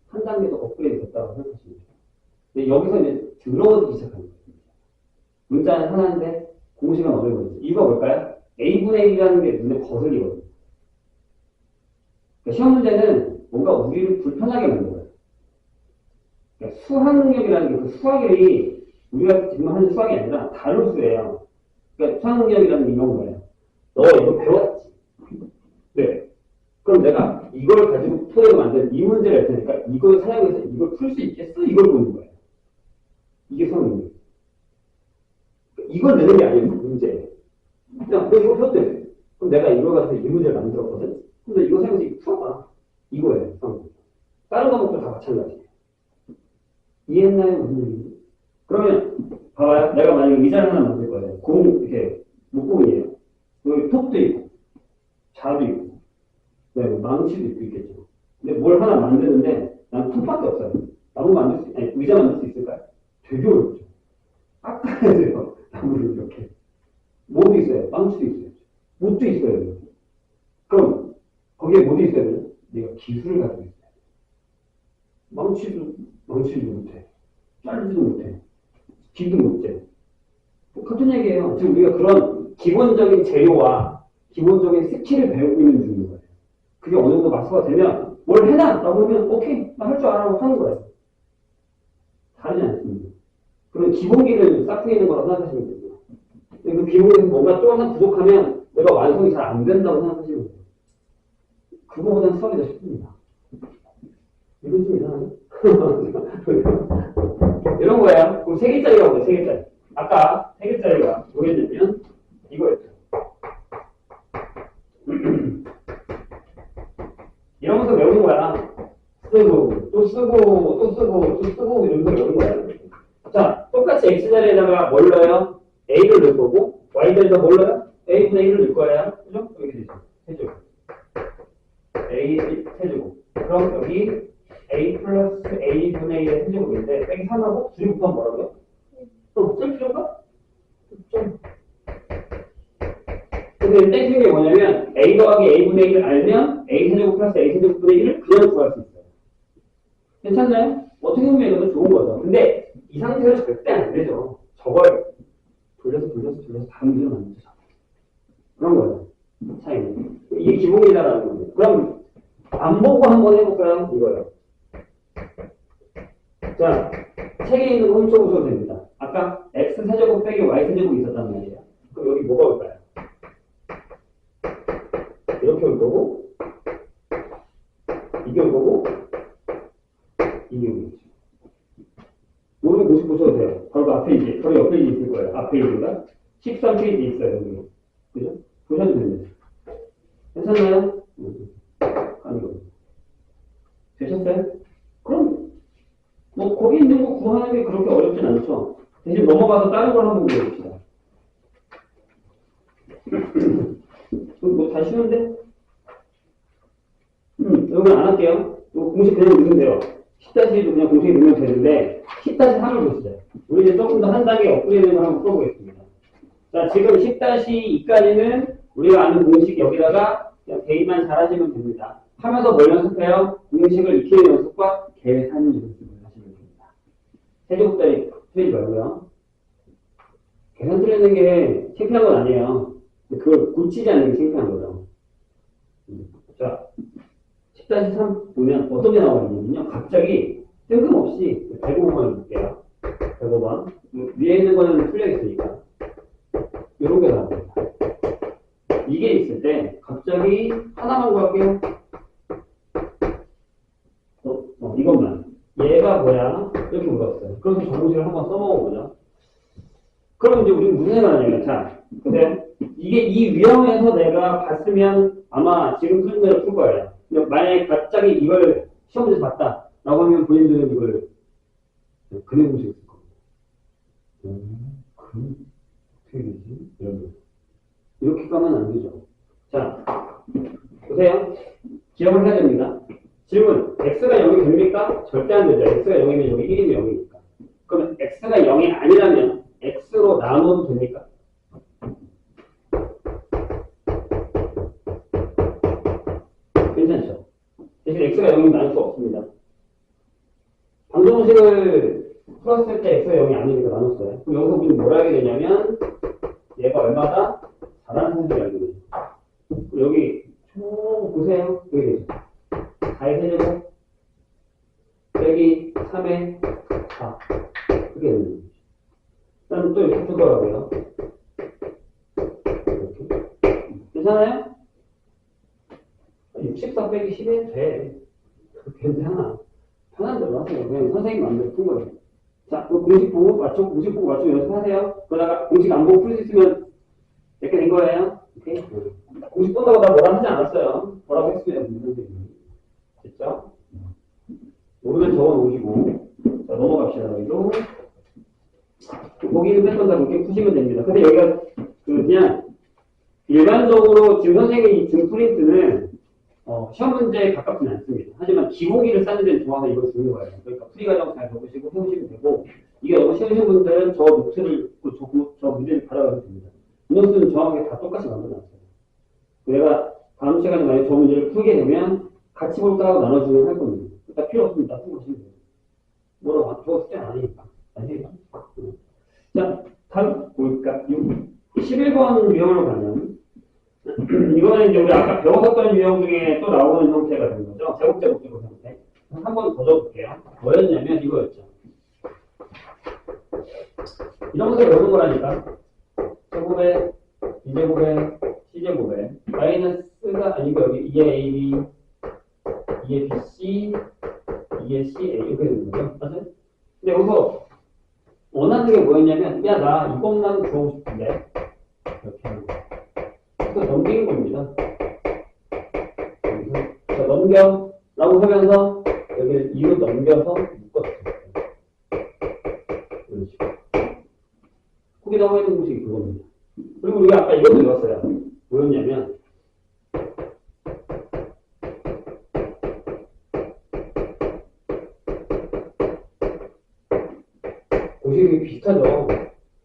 한 단계 더 업그레이드 됐다고 생각하시면 돼요. 근데 여기서 이제 들어오기 시작하는 거예요. 문자는 하나인데 공식은 어려운 거죠. 이유가 뭘까요? A분의 1이라는 게 눈에 거슬리거든요. 그러니까 시험 문제는 뭔가 우리를 불편하게 만든 거예요. 그러니까 수학 능력이라는 게 그 수학이 우리가 지금 하는 수학이 아니라 다른 수예요. 그러니까 수학 능력이라는 게 이런 거예요. 너 이거 배웠지? 네. 그럼 내가 이걸 가지고 토대로 만든 이 문제를 할 테니까 이걸 사용해서 이걸 풀 수 있겠어? 이걸 보는 거예요. 이게 수학 능력. 이걸 내는 게 아니에요, 문제. 그냥 너 이거 배웠대. 그럼 내가 이걸 가지고 이 문제를 만들었거든? 근데 이거 사용해서 이거 풀어봐. 이거예요, 수학 능력. 다른 과목도 다 마찬가지예요. 이해했나요? 무슨 얘기인지? 그러면, 봐봐요. 내가 만약에 의자를 하나 만들 거예요. 이렇게, 목공이에요. 여기 톱도 있고, 자도 있고, 네, 망치도 있고 있겠죠. 근데 뭘 하나 만드는데, 난 톱밖에 없어요. 나무 만들 수, 아니, 의자 만들 수 있을까요? 되게 어렵죠. 깎아야 돼요. 나무를 이렇게. 뭐도 있어요. 망치도 있어요. 못도 있어요. 그럼, 거기에 뭐도 있어야 돼요? 내가 기술을 가지고 있어요. 망치도 못해. 자르지도 못해. 기도 못해. 같은 얘기예요. 지금 우리가 그런 기본적인 재료와 기본적인 스킬을 배우고 있는 중인 거예요. 그게 어느 정도 마스터가 되면 뭘 해놔! 라고 하면 오케이, 나 할 줄 알아라고 하는 거예요. 다르지 않습니다. 그런 기본기를 쌓고 있는 거라고 생각하시면 됩니다. 그 기본기에서 뭔가 좀 하나 부족하면 내가 완성이 잘 안 된다고 생각하시면 돼요. 그거보다는 수학이 더 쉽습니다. 이건 좀 이상하네. 이런 거예요. 그럼 세 개짜리가 뭐예요? 세 개짜리. 아까 세 개짜리가 뭐였냐면 이거였죠. 이러면서 외우는 거야. 쓰고 또 쓰고 또 쓰고 또 쓰고 이러면서 외우는 거야. 자, 똑같이 x자리에다가 뭘 넣어요? a를 넣을 거고 y자리에다 뭘 넣어요? a분의 1을 넣을 거예요. 그죠? 여기 되죠. 세제곱. a 세제곱. 그럼 여기 a 플러스 a분의 1의 세제곱인데 빼기 3하고 둘이 곱하면 뭐라고요? 또 쓸 필요가? 좀. 근데 땡기는 게 뭐냐면 a 더하기 a분의 1을 알면 a 세제곱 플러스 a 세제곱분의 1을 그냥 구할 수 있어요. 괜찮나요? 어떻게 보면 이것도 좋은 거죠. 근데 이 상태로 절대 안 되죠. 저걸 돌려서 다른 문제로 만들죠. 그런 거예요. 차이는. 이게 기본이다라는 겁니다. 그럼 안 보고 한번 해볼까요? 이거요. 자, 책에 있는 거 훔쳐보셔도 됩니다. 아까 x세제곱 빼기 y세제곱이 있었단 말이에요. 그럼 여기 뭐가 올까요? 이렇게 올 거고, 이게 올 거고, 이게 오겠죠. 모르는 곳이 보셔도 돼요. 바로 그 앞에 이제, 바로 옆에 있을 거예요. 앞에 있는가? 13페이지 있어요. 여기. 그죠? 보셔도 됩니다. 괜찮나요? 아니요. 되셨어요? 그럼, 뭐, 거기 있는 거 구하는 게 그렇게 어렵진 않죠. 대신 넘어가서 다른 걸 한번 보여봅시다. 뭐, 다 쉬운데? 여기는 안 할게요. 공식 그냥 넣으면 돼요. 10-2도 그냥 공식에 넣으면 되는데, 10-3을 보시죠. 우리 이제 조금 더 한 단계 업그레이드를 한번 풀어보겠습니다. 자, 지금 10-2까지는 우리가 아는 공식 여기다가 그냥 대입만 잘 하시면 됩니다. 하면서 뭘 연습해요? 공식을 익히는 연습과 계산 연습을 하시면 됩니다. 세제곱짜리 틀리지 말고요. 계산 틀리는 게 창피한 건 아니에요. 그걸 고치지 않는 게 창피한 거죠. 자, 10-3 보면 어떤 게 나와 있냐면요. 갑자기 뜬금없이 105번을 볼게요. 105번. 위에 있는 거는 풀려 있으니까. 이런 게 나옵니다. 이게 있을 때 갑자기 하나만 구할게요. 이것만. 얘가 뭐야? 이렇게 물었어요. 그래서 정보식을 한번 써먹어보죠. 그럼 이제 우리는 무슨 생각을 하냐면, 자, 보세요. 이게 이 위험에서 내가 봤으면 아마 지금 풀린 대로 풀 거예요. 근데 만약에 갑자기 이걸 시험에서 봤다. 라고 하면 본인들은 이걸 그냥 보시고 있을 겁니다. 그럼 어떻게 되지? 이런 거. 이렇게 가면 안 되죠. 자, 보세요. 기억을 해야 됩니다. 질문, x가 0이 됩니까? 절대 안 되죠. x가 0이면 여기 1이면 0이니까. 그러면 x가 0이 아니라면 x로 나눠도 됩니까? 괜찮죠? 대신 x가 0이면 나눌 수 없습니다. 방정식을 풀었을 때 x가 0이 아니니까 나눴어요. 그럼 여기서 우리는 뭘 하게 되냐면 얘가 얼마다? 4라는 하는 줄 알고 계세요. 여기 쭉 보세요. 여기 되죠. 4의 세제곱 빼기 3의 4 그렇게 되는 거죠. 그다음 또 이렇게 풀 거라고요. 이렇게. 괜찮아요? 64 빼기 10이 돼. 괜찮아. 편한 대로 하세요. 그냥 선생님 마음대로 푼 거예요. 자, 그 공식 보고 맞춰, 공식 보고 맞춰 연습하세요. 그러다가 공식 안 보고 풀 수 있으면 이렇게 된 거예요. 오케이? 공식 본다고 나 뭐라 하지 않았어요. 뭐라고 했습니다, 선생님. 됐죠? 모르면 적어 놓으시고. 자, 넘어갑시다, 여기도. 거기는 뺄 건다 그렇게 푸시면 됩니다. 근데 여기가 그냥 일반적으로 지금 선생님이 이 등 프린트는 시험 문제에 가깝지는 않습니다. 하지만 기본기를 쌓는 데는 좋아서 이걸 주는 거예요. 그러니까 풀이 과정 잘 적으시고 해오시면 되고, 이게 너무 쉬우신 분들은 저 노트를, 저 문제를 받아가도 됩니다. 이 노트는 정확하게 다 똑같이 만들어놨어요. 내가 다음 시간에 만약에 저 문제를 풀게 되면 같이 볼까 하고 나눠주면 할 겁니다. 그러니까 필요 없으면 다 풀고 오시면 돼요. 뭐라고 저거 숙제 아니니까. 아니에요. 자, 다음 볼까? 11번 유형으로 가면 이거는 이제 우리 아까 배웠었던 유형 중에 또 나오는 형태가 되는 거죠. 제곱제곱 형태. 한 번 더 적어볼게요. 뭐였냐면 이거였죠. 이런 것을 외우는 거라니까. 제곱에, B제곱에, C제곱에 마이너스가 아니고 여기 2의 AB, 2의 BC, 2의 CA 이렇게 되는 거죠. 맞아요? 근데 여기서 원하는 게 뭐였냐면 야, 나 이것만 주고 싶은데 이렇게 하는 거. 그래서 넘기는 겁니다. 자, 넘겨 라고 하면서 여기를 2로 넘겨서 묶었어요. 이런 식으로. 거기 나와 있는 공식이 그겁니다. 그리고 우리가 아까 이것도 배웠어요. 뭐였냐면 공식이 비슷하죠.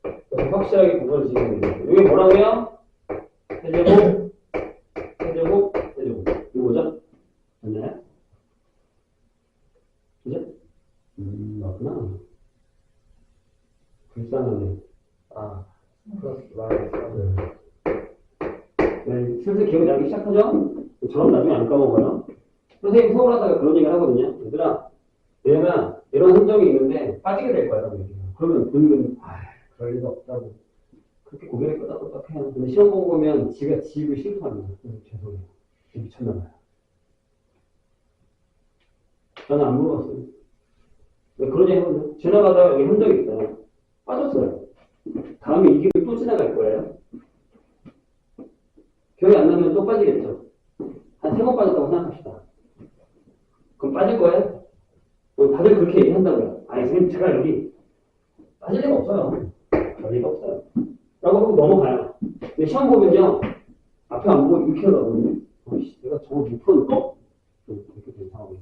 그래서 확실하게 구분을 지으면 됩니다. 이게 뭐라고요? 세제곱, 세제곱, 세제곱. 이거 뭐죠? 맞나요? 그죠? 맞구나. 불쌍하네. 아, 플러스 마이너스. 네, 슬슬 기억이 나기 시작하죠? 저럼 나중에 안 까먹어요. 선생님 수업을 하다가 그런 얘기를 하거든요. 얘들아, 얘가 이런 흔적이 있는데 빠지게 될 거야. 그러면 은근, 그럴 리가 없다고. 그렇게 고개를 끄덕끄덕 해요. 근데 시험 보고 보면 지가 지고 싫어합니다. 죄송해요. 미쳤나봐요. 저는 안 물어봤어요. 왜 그러지 해보세요. 지나가다가 여기 흔적이 있어요. 빠졌어요. 다음에 이 길을 또 지나갈 거예요. 기억이 안 나면 또 빠지겠죠. 한 3번 빠졌다고 생각합시다. 그럼 빠질 거예요? 다들 그렇게 얘기한다고요. 아니, 선생님, 제가 여기 빠질 리가 없어요. 별 리가 없어요. 라고 하고 넘어가요. 근데 시험 보면요. 앞에 안 보고 이렇게 하거든요. 내가 저거 못 풀었어? 이렇게 된 상황이에요.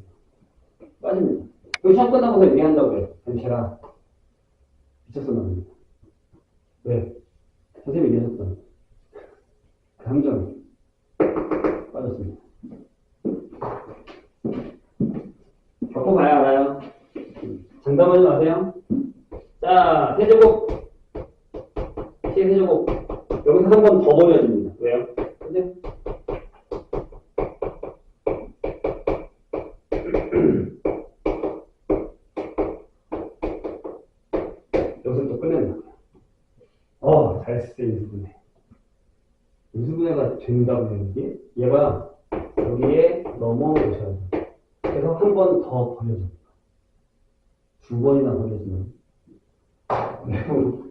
빠집니다. 그 시험 끝나고서 얘기한다고요. 아니, 제가 미쳤었나 봅니다. 왜? 선생님이 얘기하셨어요. 그 함정이 빠졌습니다. 겪어봐야 알아요. 장담하지 마세요. 자, 세제곱. 세제곱. 여기서 한 번 더 버려집니다. 왜요? 근데 여기서 또 끝낸다. 잘했어, 인수분해. 인수분해가 된다고 하는 게 얘가 여기에 넘어오셔야 돼. 그래서 한 번 더 버려집니다. 2번이나 버려지면 매우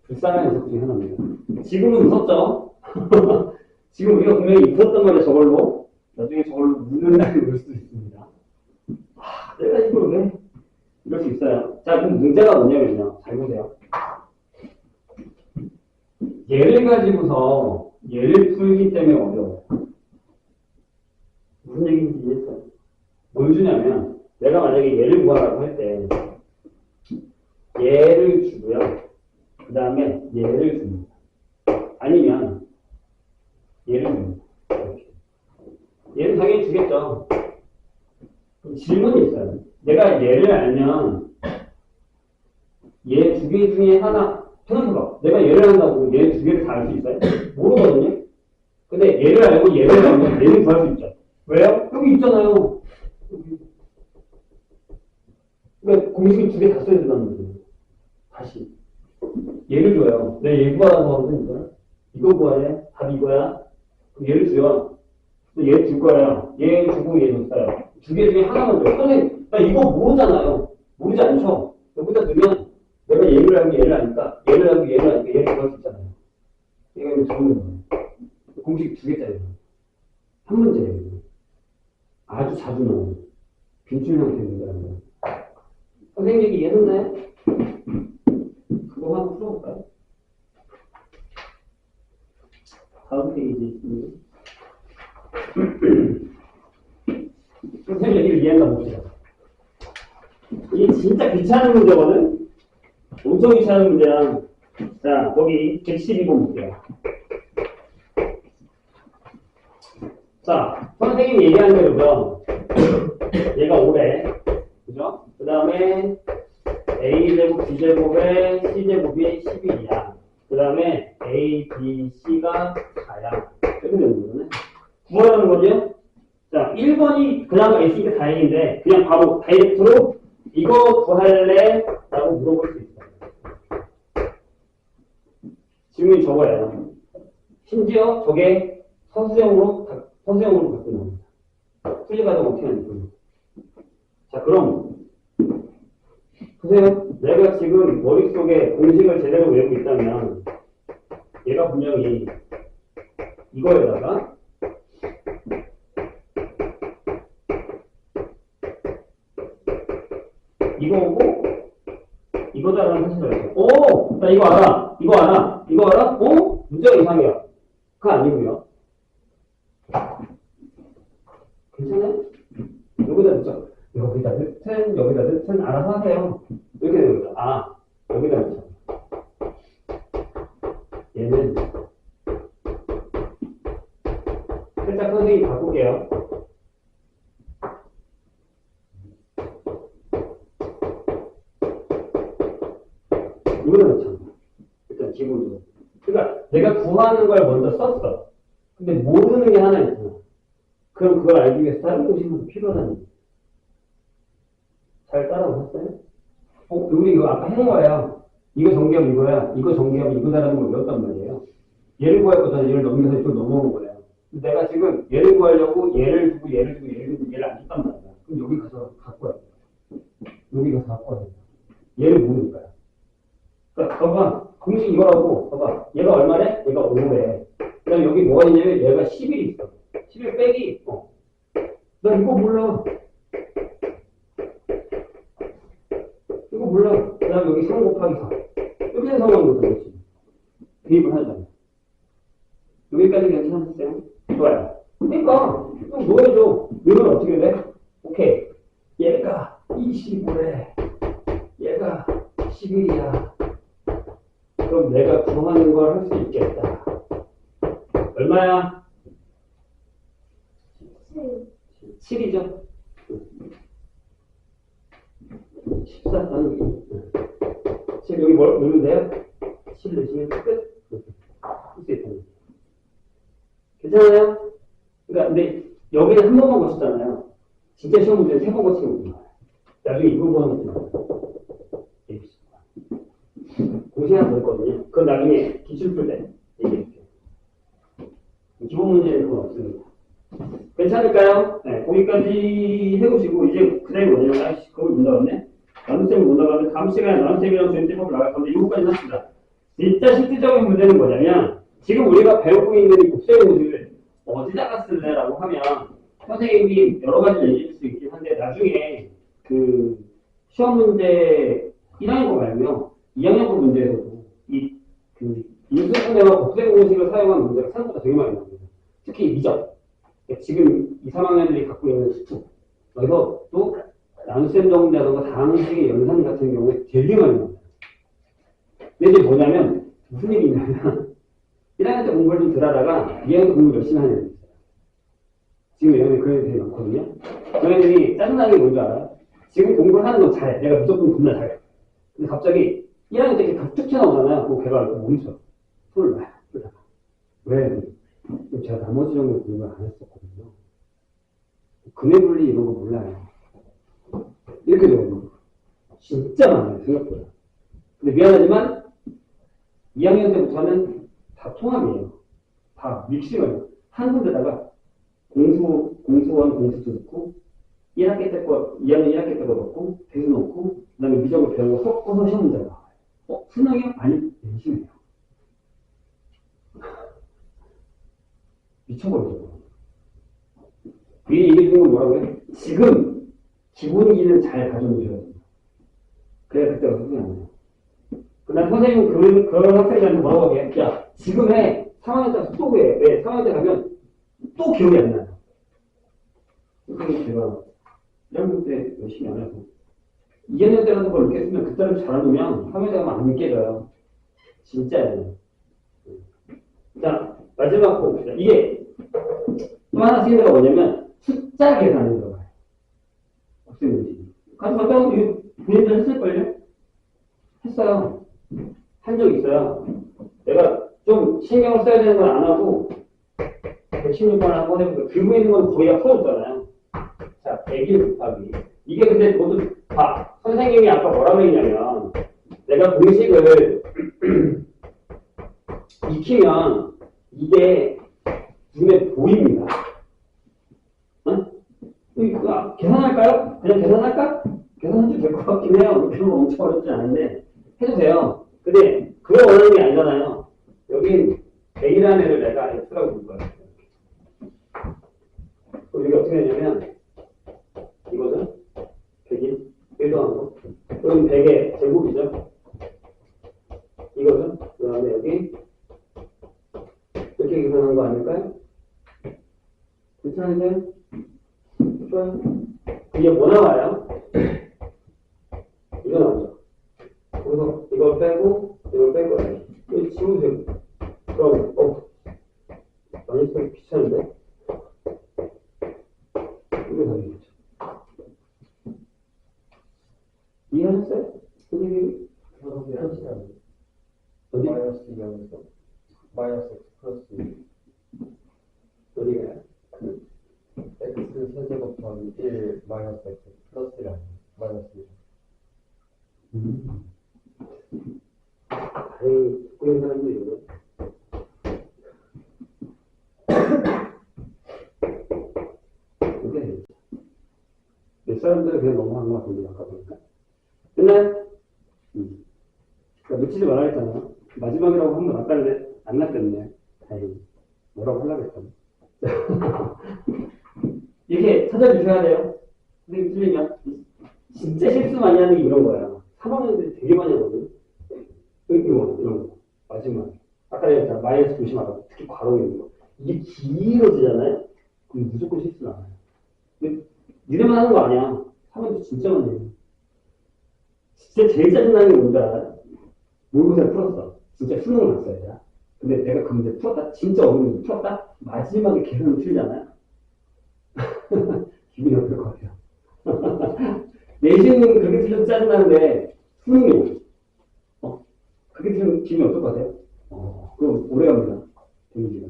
불쌍한 녀석 중에 하나입니다. 지금은 무섭죠? 지금 우리가 분명히 있었단 말이에요, 저걸로. 나중에 저걸로 묻는 날이 올 수도 있습니다. 내가 이걸 왜? 이럴 수 있어요. 자, 그럼 문제가 뭐냐면요. 잘 보세요. 얘를 가지고서 얘를 풀기 때문에 어려워요. 무슨 얘기인지 이해했어요? 뭘 주냐면, 내가 만약에 얘를 구하라고 할 때, 얘를 주고요. 그 다음에 얘를 줍니다. 아니면 얘를 줍니다. 이렇게. 얘는 당연히 주겠죠. 그럼 질문이 있어요. 내가 얘를 알면 얘 두 개 중에 하나 생각해봐. 내가 얘를 한다고 얘 두 개를 다 알 수 있어요? 모르거든요. 근데 얘를 알고 얘를 알면 얘는 구할 수 있죠. 왜요? 여기 있잖아요. 여기. 그러니까 공식을 두 개 다 써야 된다는 거예요. 다시. 얘를 줘요. 내가 얘 구하라고 하거든, 이거. 이거 구하래. 답이 이거야. 그럼 얘를 줘요. 얘 줄 거예요. 얘 주고 얘 줬어요. 두 개 중에 하나만 줘요. 선생님, 나 이거 모르잖아요. 모르지 않죠? 여기다 넣으면 내가 얘를 알고 얘를 아니까 얘를 알고 얘를 아니까 얘를 구할 수 있잖아요. 이거 적는 거예요. 공식 두 개짜리예요. 한 문제예요. 아주 자주 나오는 빈출 형태의 문제라는 거예요. 선생님 얘기 이해됐나요? 그거 한번 풀어볼까요? 다음 페이지 있습니다. 선생님 얘기를 이해한다 봅시다. 이게 진짜 귀찮은 문제거든? 엄청 귀찮은 문제야. 자, 거기 112번 볼게요. 자, 선생님이 얘기한 대로죠. 얘가 5래. 그죠? 그 다음에 A제곱, B제곱에 C제곱이 11이야. 그 다음에 A, B, C가 4야. 이렇게 되는 거네. 구하라는 거죠? 자, 1번이 그나마 S니까 다행인데, 그냥 바로 다이렉트로 이거 구할래? 라고 물어볼 수 있어요. 질문이 저거예요. 심지어 저게 서술형으로 바뀌는 겁니다. 풀이 과정 어떻게 하는지. 자, 그럼 보세요. 내가 지금 머릿속에 공식을 제대로 외우고 있다면 얘가 분명히 이거에다가 이거고 이거다라는 사실을 알죠. 오! 나 이거 알아. 이거 알아. 이거 알아? 오? 문제가 이상해요. 그거 아니고요. 괜찮아요? 여기다 넣죠. 여기다 넣든 여기다 넣든 알아서 하세요. 이렇게 되는 거죠. 아, 여기다 넣죠. 얘는 살짝 선생님이 바꿀게요. 여기다 넣죠. 일단 기본적으로. 그러니까 내가 구하는 걸 먼저 썼어. 근데 모르는 게 하나 있어. 그럼 그걸 알기 위해서 다른 공식도 필요하다는 거예요. 잘 따라오셨어요? 우리 이거 아까 해놓은 거예요. 이거 정기합 이거야. 이거 정기합 이거다라는 걸 외웠단 말이에요. 얘를 구할 거잖아. 얘를 넘겨서 이쪽 넘어오는 거예요. 내가 지금 얘를 구하려고 얘를 주고 얘를 주고 얘를 주고 얘를 안 줬단 말이야. 그럼 여기 가서 갖고 와야 돼. 여기 가서 갖고 와야 돼. 얘를 모르니까요. 그러니까 봐봐. 공식 이거라고. 봐봐. 얘가 얼마래? 얘가 5래. 그 다음에 여기 뭐가 있냐면 얘가 10이 있어. 11 빼기. 나 이거 몰라. 이거 몰라. 그 다음에 여기 3 곱하기 4. 이렇게 해석하는 거죠. 그렇지. 대입을 하잖아. 여기까지 괜찮으세요? 좋아요. 그러니까 좀 넣어줘. 넣으면 어떻게 돼? 오케이. 얘가 25래. 얘가 11이야. 그럼 내가 구하는 걸 할 수 있겠다. 얼마야? 7이죠. 14, 아니, 7, 여기 뭘 넣으면 돼요? 7 넣으시면 끝. 할수 있다는 거죠. 괜찮아요? 그러니까, 근데, 여기는 한 번만 거쳤잖아요. 진짜 시험 문제는 3번 거치는 거구나. 나중에 이거 보는 거죠. 공식 하나 더 있거든요. 그건 나중에 기출 풀 때 얘기해줄게요. 기본 문제는 그건 없습니다. 괜찮을까요? 네, 거기까지 해보시고, 이제 그 다음에 뭐냐면, 아이씨, 그걸 못 나갔네? 나눗셈을 못 나가면 다음 시간에 나눗셈이랑 조임제법을 나갈 건데, 이거까지 합시다. 진짜 실질적인 문제는 뭐냐면, 지금 우리가 배우고 있는 이 곱셈 공식을 어디다가 쓸래? 라고 하면, 선생님이 여러 가지를 얘기할 수 있긴 한데, 나중에 그 시험 문제 1학년 거 말고요, 2학년 거 문제에서도 그 인수분해와 곱셈 공식을 사용한 문제가 생각보다 되게 많이 나옵니다. 특히 미적. 지금 2, 3학년들이 갖고 있는 수투. 여기서 또 나눗셈 정리라던가 다항식의 연산 같은 경우에 되게 많이 나옵니다. 근데 이제 뭐냐면 무슨 일이 있냐면 1학년 때 공부를 좀 덜 하다가 2학년 때 공부 열심히 하는 애들이 있어요. 지금 얘네들 그런 애들이 되게 많거든요. 그런 애들이 짜증나는 게 뭔지 알아요? 지금 공부를 하는 건 잘해. 내가 무조건 겁나 잘해. 근데 갑자기 1학년 때 이렇게 툭 튀어나오잖아요. 그거 걔가 이렇게 멈춰. 손을 막 끄다가. 왜? 제가 나머지 정도 공부를 안 했었거든요. 금액분리 이런 거 몰라요. 이렇게 되거든요. 진짜 많아요, 생각보다. 근데 미안하지만 2학년 때부터는 다 통합이에요. 다 믹싱을 한 군데다가 공수원 공수도 넣고 1학기 때 거, 2학년 1학기 때 거 넣고 대수 넣고 그 다음에 미적을 배우고 섞어서 시험 문제가 나와요. 순학이요? 아니, 내신이에요. 미쳐버리죠. 이게 주는 건 뭐라고요? 지금 기본기는 잘 가져놓으셔야 됩니다. 그래야 그때가 소용이 안 나요. 그다음 선생님은 그런 학생들한테 뭐라고 하게? 야, 지금 해. 3학년 때 또 해. 왜? 3학년 때 가면 또 기억이 안 나요. 그래서 제가 1학년 때 열심히 안 해서 2학년 때라는 걸 느꼈으면 그때를 잘해놓으면 3학년 때 가면 안 깨져요. 진짜예요. 자, 마지막 거 봅시다. 이게 또 하나 생각가 뭐냐면 숫자 계산이 들어가요. 학생들이. 가서 갔다 오면 이거 본인도 했을걸요? 했어요. 한 적 있어요. 내가 좀 신경을 써야 되는 건 안 하고 116번 한번 해보고 들고 있는 건 거의 다 풀어줬잖아요. 자, 101 곱하기. 이게 근데 모두 봐. 선생님이 아까 뭐라고 했냐면 내가 공식을 익히면 이게 눈에 보입니다. 어? 이거 계산할까요? 그냥 계산할까? 계산해도 될 것 같긴 해요. 그런 거 엄청 어렵지 않은데 해도 돼요. 근데 그걸 원하는 게 아니잖아요. 여긴 100이라는 애를 내가 X라고 부를 거예요. 그럼 이게 어떻게 되냐면 이거는 100인 1 더한 거. 그럼 100의 제곱이죠. 이거는 그 다음에 여기 이렇게 계산한 거 아닐까요? 괜찮은데요? 좋아요. 이게 뭐 나와요? 이거 나오죠. 그래서 이걸 빼고 이걸 뺀 거예요. 이거 지우면 되고. 그럼 많이 쓰기 귀찮은데? 이거 답이겠죠. 이해하셨어요? 선생님이 어디? 마이너스 2하면서 마이너스 x 플러스 2 어디가요? x 세제곱 더하기 1 마이너스 x 플러스 1 아니에요? 마이너스 1 다행히 듣고 있는 사람도 있네. 근데 몇 사람들은 그냥 넘어간 것 같은데 아까 보니까 끝나요? 그러니까 놓치지 말라 했잖아. 마지막이라고 한 번 낚았는데 안 낚였네. 다행히 뭐라고 하려고 했잖아. 이렇게 찾아주셔야 돼요. 선생님 틀리면 진짜 실수 많이 하는 게 이런 거야. 3학년들이 되게 많이 하거든. 이런 거 마지막 아까 얘기했잖아. 마이너스 조심하라고. 특히 괄호 있는 거 이게 길어지잖아요. 그럼 무조건 실수 나와요. 근데 니네만 하는 거 아니야. 3학년도 진짜 많이 해요. 진짜 제일 짜증나는 게 뭔지 알아요? 모의고사를 풀었어. 진짜 수능을 봤어야 돼. 근데 내가 그 문제 풀었다. 진짜 어려운 문제 풀었다. 마지막에 계산을 틀잖아요. 기분이 어떨 것 같아요? 내신은 그렇게 틀려도 짜증나는데 수능이 그렇게 틀리면 기분이 어떨 것 같아요? 그럼 오래 갑니다. 데미지가.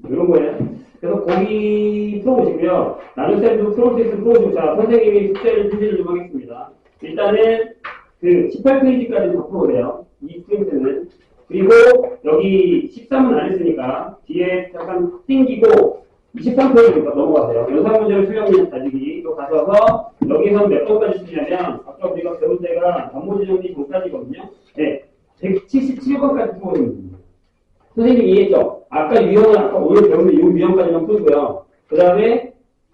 이런 거예요. 그래서 거기 풀어보시고요. 나눗셈도 풀을 수 있으면 풀어보시고, 자, 선생님이 숙제를 준비를 좀 하겠습니다. 일단은 그 18페이지까지 다 풀어보세요. 이 프린트는. 그리고 여기 13은 안 했으니까 뒤에 잠깐 띵기고 23페이지부터 넘어가세요. 연산 문제를 수령량 가지기. 또 가셔서 여기서 몇 번까지 쓰냐면 아까 우리가 배운 데가 단모지 정리 전까지거든요. 네, 177번까지 풀어보면 됩니다. 선생님 이해했죠? 아까 유형은 아까 오늘 배우는 이 유형까지만 풀고요. 그 다음에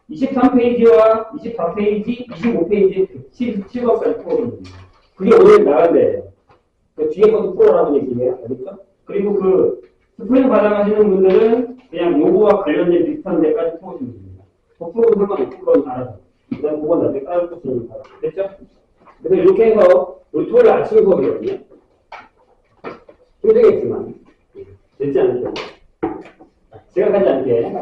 23페이지와 24페이지, 25페이지 177번까지 풀어보면 됩니다. 그게 오늘 나간 데예요. 그 뒤에 것도 풀어라는 얘기예요. 알겠죠? 그리고 그 스프링 과장하시는 분들은 그냥 요거와 관련된 비슷한 데까지 풀어주시면 됩니다. 더 풀어도 상관없고 그건 알아서. 그 다음 그건 나중에 따로 풀어주시면 돼요. 됐죠? 그래서 이렇게 해서 우리 토요일 아침 수업이거든요. 힘들겠지만 늦지 않게 제가 가지 않게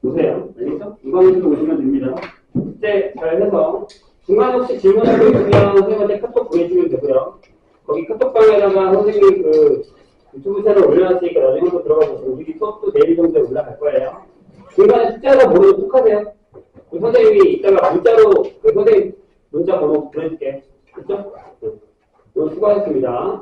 보세요. 알겠죠? 이광에서 오시면 됩니다. 그때 잘 해서 중간에 혹시 질문하고 있으면 선생님한테 카톡 보내주면 되고요. 거기 카톡방에다가 선생님 그 유튜브 채널 올려놨으니까 나중에 한번 들어가 보시면 우리 수업도 내일 정도에 올라갈 거예요. 중간에 숫자가 뭐로 톡하세요. 그 선생님이 이따가 문자로 그 선생님 문자 번호 보내줄게. 그쵸? 수고하셨습니다.